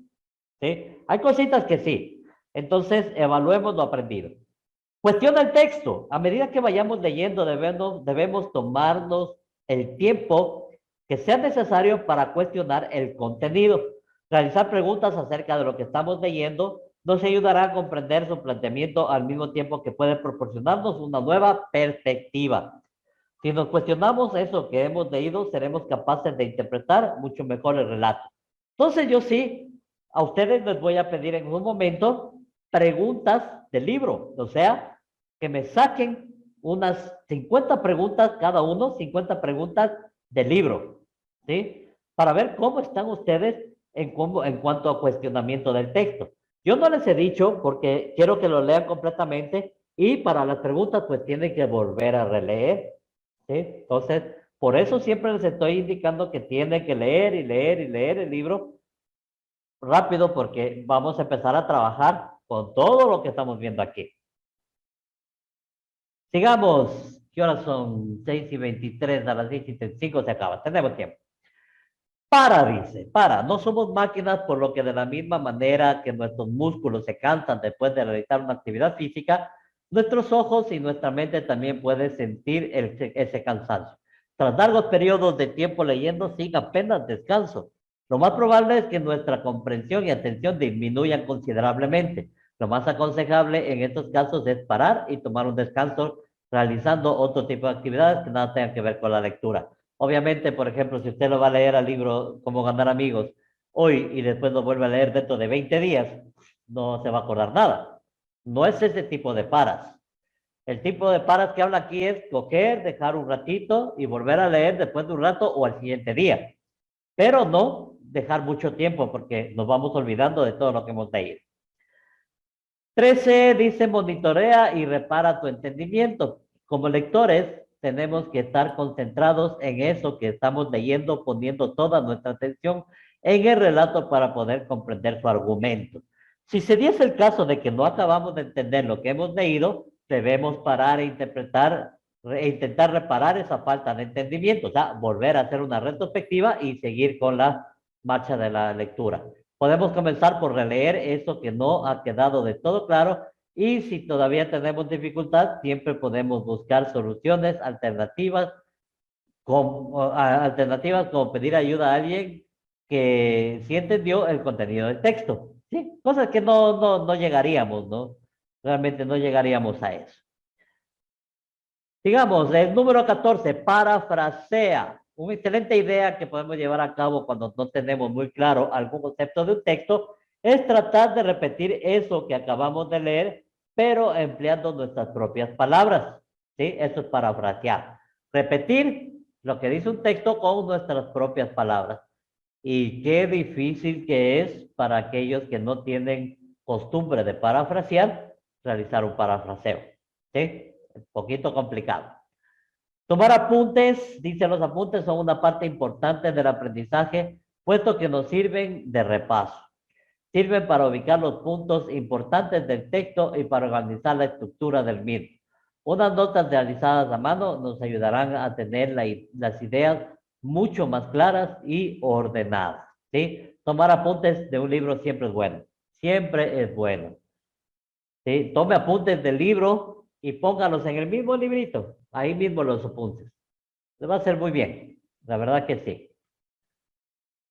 ¿sí? Hay cositas que sí. Entonces, evaluemos lo aprendido. Cuestiona el texto. A medida que vayamos leyendo, debemos tomarnos el tiempo que sea necesario para cuestionar el contenido. Realizar preguntas acerca de lo que estamos leyendo nos ayudará a comprender su planteamiento al mismo tiempo que puede proporcionarnos una nueva perspectiva. Si nos cuestionamos eso que hemos leído, seremos capaces de interpretar mucho mejor el relato. Entonces yo sí, a ustedes les voy a pedir en un momento preguntas del libro, o sea, que me saquen unas 50 preguntas cada uno, 50 preguntas del libro, ¿sí? Para ver cómo están ustedes en cuanto a cuestionamiento del texto. Yo no les he dicho porque quiero que lo lean completamente y para las preguntas pues tienen que volver a releer, ¿sí? Entonces, por eso siempre les estoy indicando que tienen que leer y leer y leer el libro rápido porque vamos a empezar a trabajar con todo lo que estamos viendo aquí. Sigamos. ¿Qué horas son? 6:23, a las 6:35 se acaba. Tenemos tiempo. Dice, no somos máquinas, por lo que de la misma manera que nuestros músculos se cansan después de realizar una actividad física, nuestros ojos y nuestra mente también pueden sentir ese cansancio. Tras largos periodos de tiempo leyendo sin apenas descanso, lo más probable es que nuestra comprensión y atención disminuyan considerablemente. Lo más aconsejable en estos casos es parar y tomar un descanso realizando otro tipo de actividades que nada tengan que ver con la lectura. Obviamente, por ejemplo, si usted lo va a leer al libro Cómo ganar amigos hoy y después lo vuelve a leer dentro de 20 días, no se va a acordar nada. No es ese tipo de paras. El tipo de paras que habla aquí es coger, dejar un ratito y volver a leer después de un rato o al siguiente día. Pero no dejar mucho tiempo porque nos vamos olvidando de todo lo que hemos leído. 13 dice monitorea y repara tu entendimiento. Como lectores, tenemos que estar concentrados en eso que estamos leyendo, poniendo toda nuestra atención en el relato para poder comprender su argumento. Si se diese el caso de que no acabamos de entender lo que hemos leído, debemos parar e intentar reparar esa falta de entendimiento, o sea, volver a hacer una retrospectiva y seguir con la marcha de la lectura. Podemos comenzar por releer eso que no ha quedado de todo claro y si todavía tenemos dificultad, siempre podemos buscar soluciones alternativas como pedir ayuda a alguien que sí entendió el contenido del texto. ¿Sí? Cosas que no llegaríamos, ¿no? Realmente no llegaríamos a eso. Digamos, el número 14, parafrasea. Una excelente idea que podemos llevar a cabo cuando no tenemos muy claro algún concepto de un texto es tratar de repetir eso que acabamos de leer, pero empleando nuestras propias palabras. ¿Sí? Eso es parafrasear. Repetir lo que dice un texto con nuestras propias palabras. Y qué difícil que es para aquellos que no tienen costumbre de parafrasear, realizar un parafraseo. ¿Sí? Un poquito complicado. Tomar apuntes, dice los apuntes, son una parte importante del aprendizaje, puesto que nos sirven de repaso. Sirven para ubicar los puntos importantes del texto y para organizar la estructura del mismo. Unas notas realizadas a mano nos ayudarán a tener las ideas mucho más claras y ordenadas. ¿Sí? Tomar apuntes de un libro siempre es bueno. Siempre es bueno. ¿Sí? Tome apuntes del libro y póngalos en el mismo librito. Ahí mismo los apuntes. Le va a hacer muy bien. La verdad que sí.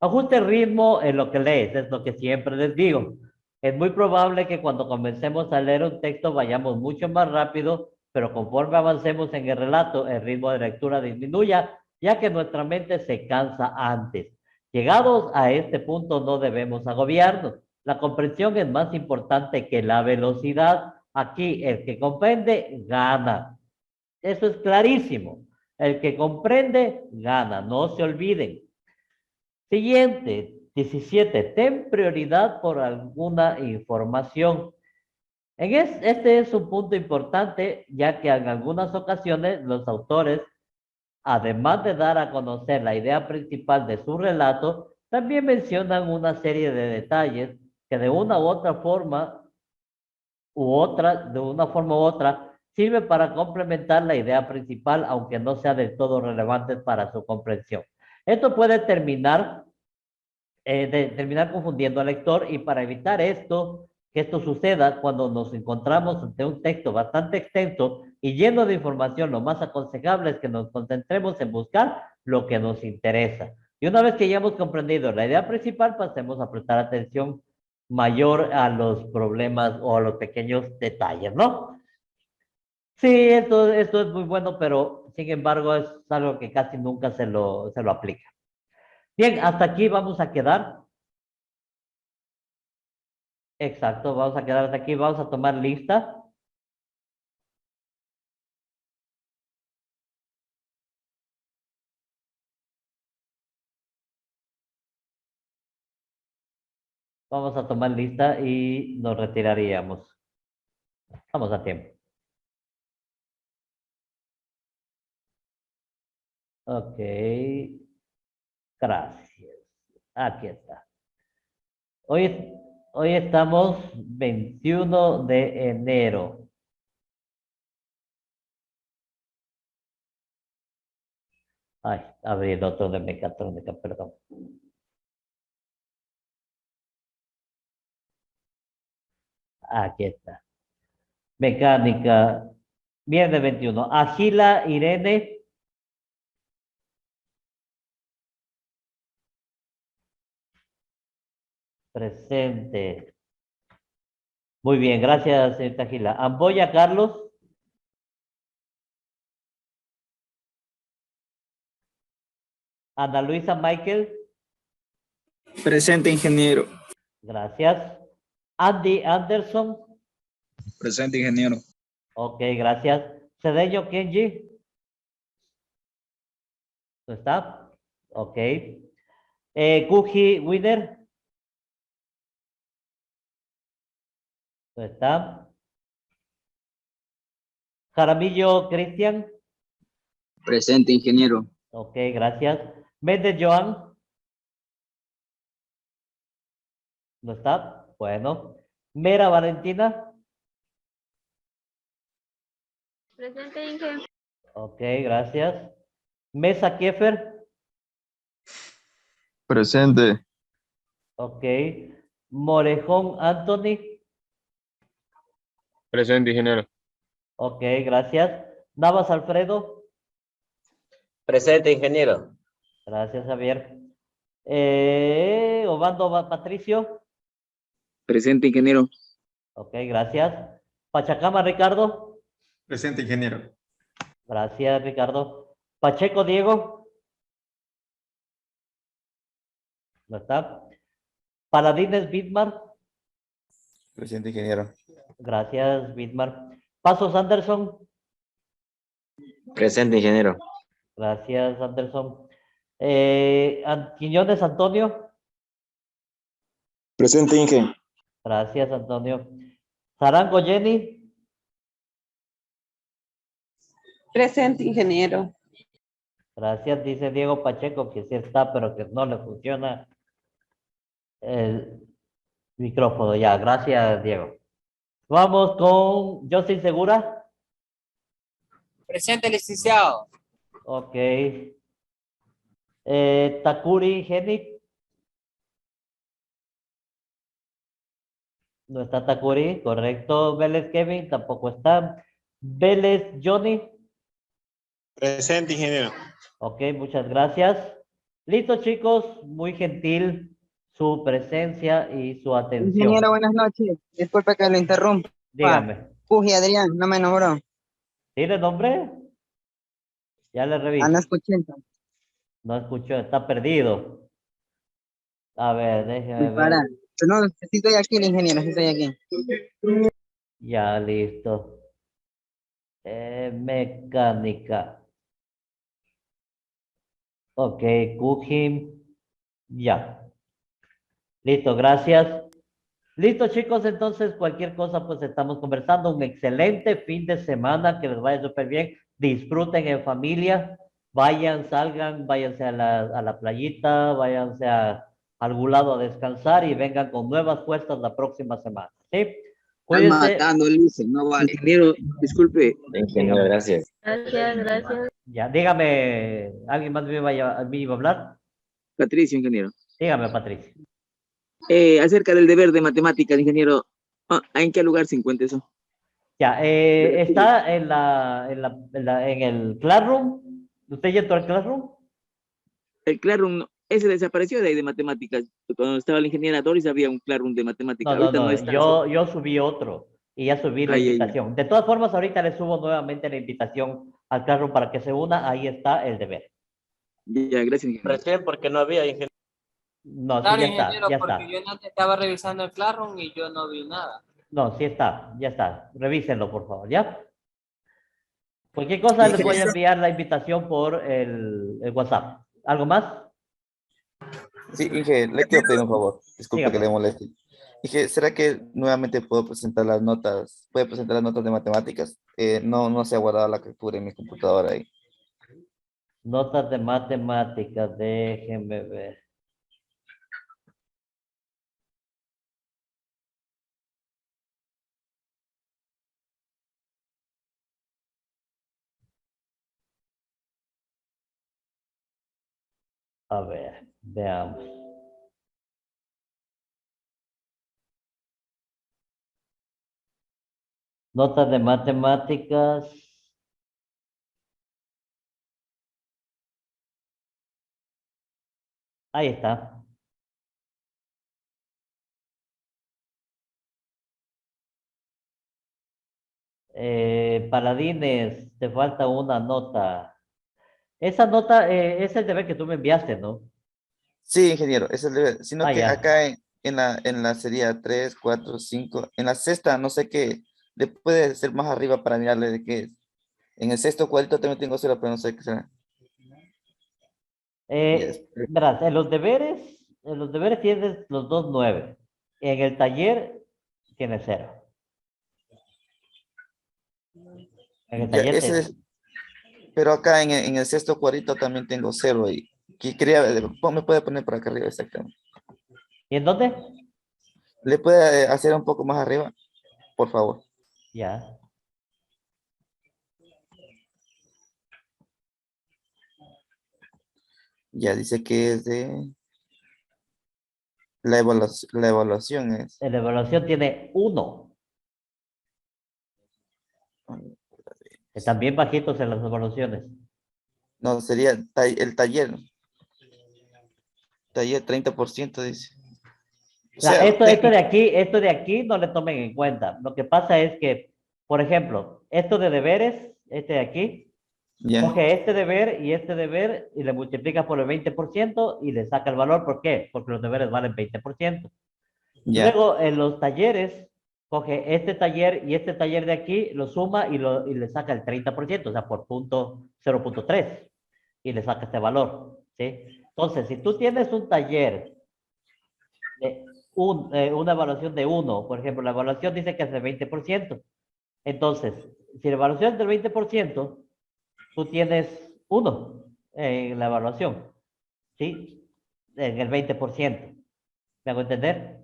Ajuste el ritmo en lo que lees, es lo que siempre les digo. Es muy probable que cuando comencemos a leer un texto vayamos mucho más rápido, pero conforme avancemos en el relato, el ritmo de lectura disminuya, ya que nuestra mente se cansa antes. Llegados a este punto no debemos agobiarnos. La comprensión es más importante que la velocidad. Aquí el que comprende gana. Eso es clarísimo. El que comprende gana, no se olviden. Siguiente, 17. Ten prioridad por alguna información. Este es un punto importante, ya que en algunas ocasiones los autores, además de dar a conocer la idea principal de su relato, también mencionan una serie de detalles que de una u otra forma sirve para complementar la idea principal, aunque no sea del todo relevante para su comprensión. Esto puede terminar confundiendo al lector, y para evitar que esto suceda cuando nos encontramos ante un texto bastante extenso y lleno de información, lo más aconsejable es que nos concentremos en buscar lo que nos interesa. Y una vez que ya hemos comprendido la idea principal, pasemos a prestar atención mayor a los problemas o a los pequeños detalles, ¿no? Sí, esto es muy bueno, pero sin embargo es algo que casi nunca se lo aplica. Bien, hasta aquí vamos a quedar. Exacto, vamos a quedar hasta aquí. Vamos a tomar lista. Vamos a tomar lista y nos retiraríamos. Estamos a tiempo. Ok. Gracias. Aquí está. Hoy estamos 21 de enero. Ay, abrí el otro de mecatrónica, perdón. Aquí está. Mecánica. Viernes 21. Agila Irene. Presente. Muy bien, gracias, señorita Gila. Amboya Carlos. Ana Luisa Michael. Presente, ingeniero. Gracias. Andy Anderson. Presente, ingeniero. Ok, gracias. Cedeño Kenji. ¿No está? Ok. Kuji Winner. ¿No está? Jaramillo Cristian. Presente, ingeniero. Ok, gracias. Méndez Joan. ¿No está? Bueno. Mera Valentina. Presente, Inge. Ok, gracias. Mesa Kiefer. Presente. Ok. Morejón Anthony. Presente, ingeniero. Ok, gracias. Navas Alfredo. Presente, ingeniero. Gracias, Javier. Obando Patricio. Presente, ingeniero. Ok, gracias. Pachacama Ricardo. Presente, ingeniero. Gracias, Ricardo. Pacheco Diego. ¿No está? Paladines Bismarck. Presente, ingeniero. Gracias, Bismarck. Pasos Anderson. Presente, ingeniero. Gracias, Anderson. Quiñones Antonio. Presente, Inge. Gracias, Antonio. Zarango Jenny. Presente, ingeniero. Gracias, dice Diego Pacheco que sí está, pero que no le funciona el micrófono. Ya, gracias, Diego. Vamos con José Segura. Presente, licenciado. Ok. Takuri Genit. No está Takuri, correcto. Vélez Kevin, tampoco está. Vélez Johnny. Presente, ingeniero. Ok, muchas gracias. Listo, chicos, muy gentil su presencia y su atención. Ingeniero, buenas noches. Disculpe que lo interrumpa. Dígame. Puji Adrián, no me nombró. ¿Tiene nombre? Ya le reviso. No escuché entonces. No escuchó, está perdido. A ver, déjeme Para. ver. No, sí estoy aquí, el ingeniero, sí estoy aquí. Ya, listo. Mecánica. Ok, cooking. Ya. Listo, gracias. Listo, chicos, entonces cualquier cosa, pues estamos conversando. Un excelente fin de semana, que les vaya súper bien. Disfruten en familia. Vayan, salgan, váyanse a la playita, váyanse a algún lado a descansar y vengan con nuevas fuerzas la próxima semana. ¿Sí? Están Cuídense. matando, Luis, no vale. Ingeniero, disculpe. Ingeniero, gracias. Gracias, gracias. Ya, dígame, ¿alguien más me iba a hablar? Patricio, ingeniero. Dígame, Patricia. Acerca del deber de matemáticas, ingeniero, ¿en qué lugar se encuentra eso? Ya, está en el Classroom. ¿Usted ya entró al Classroom? El Classroom, ese desapareció de ahí de matemáticas. Cuando estaba la ingeniera Doris había un Classroom de matemáticas. No, Ahorita no está. ¿Sí? yo subí otro y ya subí la Ay, ay, invitación. De todas formas, ahorita le subo nuevamente la invitación al Classroom para que se una. Ahí está el deber. Ya, gracias, ingeniero. Recién porque no había ingeniero. No, sí, Claro, ya está, ingeniero, ya porque está. yo antes estaba revisando el Classroom y yo no vi nada. No, sí está, ya está. Revísenlo, por favor, ¿ya? Cualquier cosa les voy a Ingeniero. enviar la invitación por el WhatsApp. ¿Algo más? Sí, Inge, le quiero pedir un favor. Disculpe que Dígame. le moleste. Inge, ¿será que nuevamente puedo presentar las notas? ¿Puede presentar las notas de matemáticas? No se ha guardado la captura en mi computadora ahí. Notas de matemáticas, déjenme ver. A ver, veamos. Notas de matemáticas. Ahí está. Paladines, te falta una nota. Esa nota es el deber que tú me enviaste, ¿no? Sí, ingeniero, ese es el deber. Sino Ah, que ya. acá en la serie 3, 4, 5, en la sexta, no sé qué, le puede ser más arriba para mirarle de qué es. En el sexto cuadrito también tengo cero, pero no sé qué será. Verás, en los deberes tienes los dos 9. En el taller tienes 0. En el Ya, taller ese es, pero acá en el sexto cuadrito también tengo 0 ahí. Que quería, me puede poner por acá arriba exactamente. ¿Y en dónde? ¿Le puede hacer un poco más arriba? Por favor. Ya. Ya dice que es de... La evaluación es... En la evaluación tiene 1. Están bien bajitos en las evaluaciones. No, sería el taller. Taller 30% dice. O sea, Esto de aquí no le tomen en cuenta. Lo que pasa es que, por ejemplo, esto de deberes, este de aquí, ya. coge este deber y le multiplica por el 20% y le saca el valor. ¿Por qué? Porque los deberes valen 20%. Ya. Luego, en los talleres, coge este taller y este taller de aquí, lo suma y le saca el 30%, o sea, por punto 0.3 y le saca este valor, ¿sí? Entonces, si tú tienes un taller de una evaluación de 1, por ejemplo, la evaluación dice que es del 20%. Entonces, si la evaluación es del 20%, tú tienes 1 en la evaluación, ¿sí? En el 20%. ¿Me hago entender?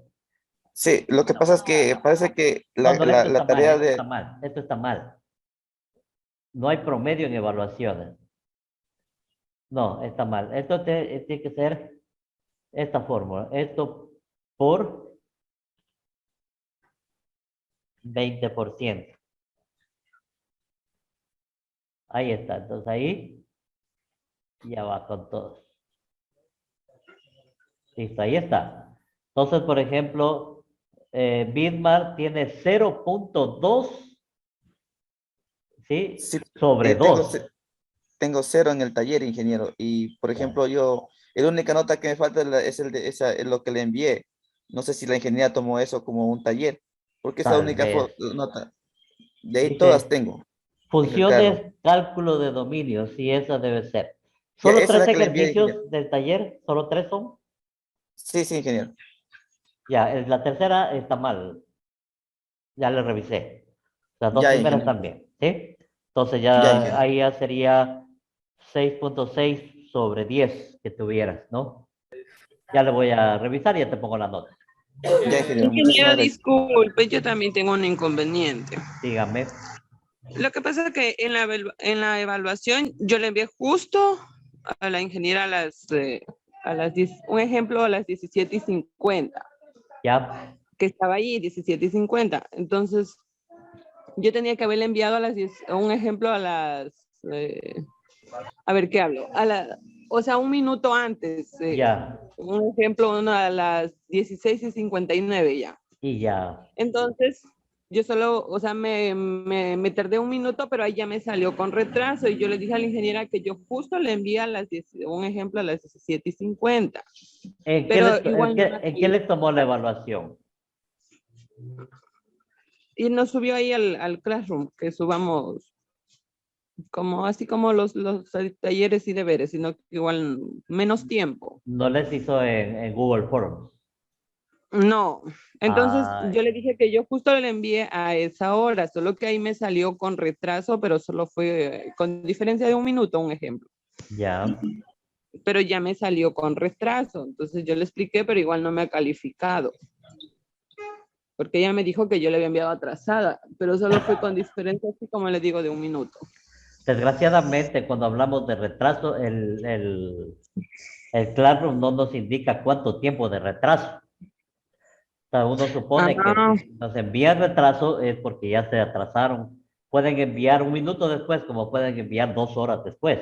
Sí, lo que pasa es que parece que No, no, esto está la mal, tarea esto está de... mal, esto está mal. No hay promedio en evaluaciones. No, está mal. Esto tiene que ser esta fórmula. Esto por 20%. Ahí está. Entonces ahí ya va con todos. Listo, ahí está. Entonces, por ejemplo, Bitmart tiene 0.2, ¿sí? Sí, Sobre tengo, 2. tengo 0 en el taller, ingeniero. Y, por ejemplo, la única nota que me falta es lo que le envié. No sé si la ingeniería tomó eso como un taller, porque es la Tal única vez. nota. De ahí todas Dice, tengo en el carro. funciones, cálculo de dominio. Sí, esa debe ser. Ya, Solo esa es 3 la que le envié, ingeniero. ejercicios del taller. Solo 3 son. Sí, sí, ingeniero. Ya, la tercera está mal. Ya le revisé. Las dos Ya, primeras ingeniero. también, ¿sí? Entonces Ya, ya ingeniero. ahí ya sería 6.6 sobre 10 que tuvieras, ¿no? Ya le voy a revisar y ya te pongo la nota. Ya, ingeniero. Ingeniero, Muchísimas gracias. disculpe, yo también tengo un inconveniente. Dígame. Lo que pasa es que en la evaluación yo le envié justo a la ingeniera a las 10, un ejemplo a las 17:50. Ya. Que estaba ahí, 17:50. Entonces, yo tenía que haberle enviado a las 10, un ejemplo a las, a ver, ¿qué hablo? O sea, un minuto antes. Ya. Un ejemplo, a las 16:59 ya. Y ya. Entonces, yo solo, o sea, me tardé un minuto, pero ahí ya me salió con retraso y yo le dije a la ingeniera que yo justo le envié a las 10, un ejemplo a las 17:50. Pero igual no me ¿En qué le tomó la evaluación? y nos subió ahí al Classroom, que subamos como así como los talleres y deberes, sino que igual menos tiempo. No les hizo en Google Forms. No, entonces Ah, yo le dije que yo justo le envié a esa hora, solo que ahí me salió con retraso, pero solo fue con diferencia de un minuto, un ejemplo. ya. Pero ya me salió con retraso, entonces yo le expliqué, pero igual no me ha calificado. Porque ella me dijo que yo le había enviado atrasada, pero solo fue con diferencia, así como le digo, de un minuto. Desgraciadamente, cuando hablamos de retraso, el Classroom no nos indica cuánto tiempo de retraso. O sea, uno supone que Ah, si nos envían retraso es porque ya se atrasaron. Pueden enviar un minuto después, como pueden enviar 2 horas después.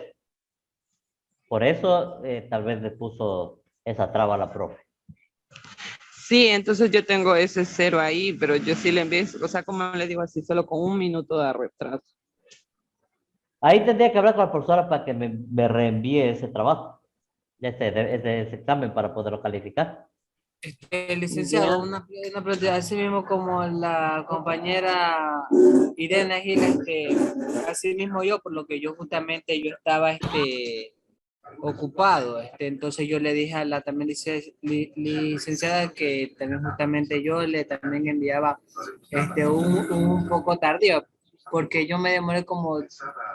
Por eso, tal vez le puso esa traba a la profe. sí, entonces yo tengo ese 0 ahí, pero yo sí le envié, o sea, como le digo así, solo con un minuto de retraso. Ahí tendría que hablar con la profesora para que me reenvíe ese trabajo, ese examen para poderlo calificar. Licenciado, una pregunta, así mismo como la compañera Irene Giles, así mismo yo, por lo que yo justamente yo estaba ocupado, entonces yo le dije a la también licenciada que también justamente yo le también enviaba un poco tardío, porque yo me demoré como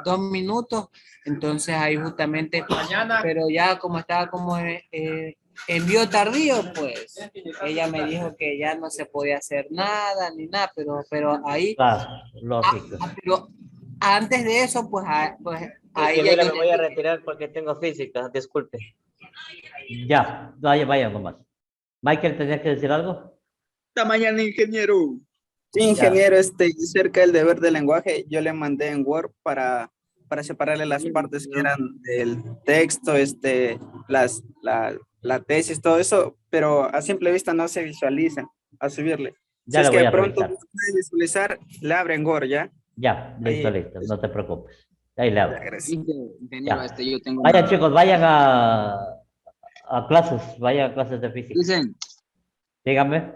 2 minutos, entonces ahí justamente, pero ya como estaba como envío tardío, pues ella me dijo que ya no se podía hacer nada ni nada, pero ahí, Claro, lógico. pero antes de eso, pues, pues ahí ya Ingeniera, yo me voy a retirar porque tengo física, disculpe. Ya, vaya nomás. Michael, ¿tenías que decir algo? Esta mañana, ingeniero. Sí, Ya. ingeniero, cerca del deber de lenguaje, yo le mandé en Word para separarle las partes que eran del texto, la tesis, todo eso, pero a simple vista no se visualiza a subirle. Si Ya es le que voy de a pronto revisar. puede visualizar, le abre en Word, ¿ya? Ya, listo, Ahí, listo, no te preocupes. Ahí le hago. Ingeniero, Ya. yo tengo Vayan una... chicos, vayan vayan a clases de física. Dicen, Dígame.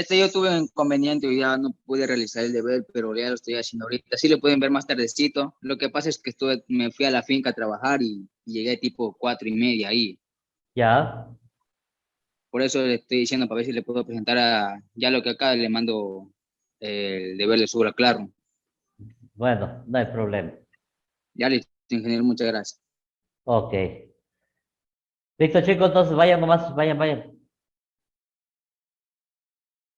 yo tuve un inconveniente y ya no pude realizar el deber, pero ya lo estoy haciendo ahorita. Sí lo pueden ver más tardecito. Lo que pasa es que me fui a la finca a trabajar y llegué tipo 4:30 ahí. Ya. Por eso le estoy diciendo para ver si le puedo presentar ya lo que acá le mando el deber de subo a Claro. Bueno, no hay problema. Ya listo, ingeniero, muchas gracias. Ok. Listo, chicos, entonces vayan nomás, vayan.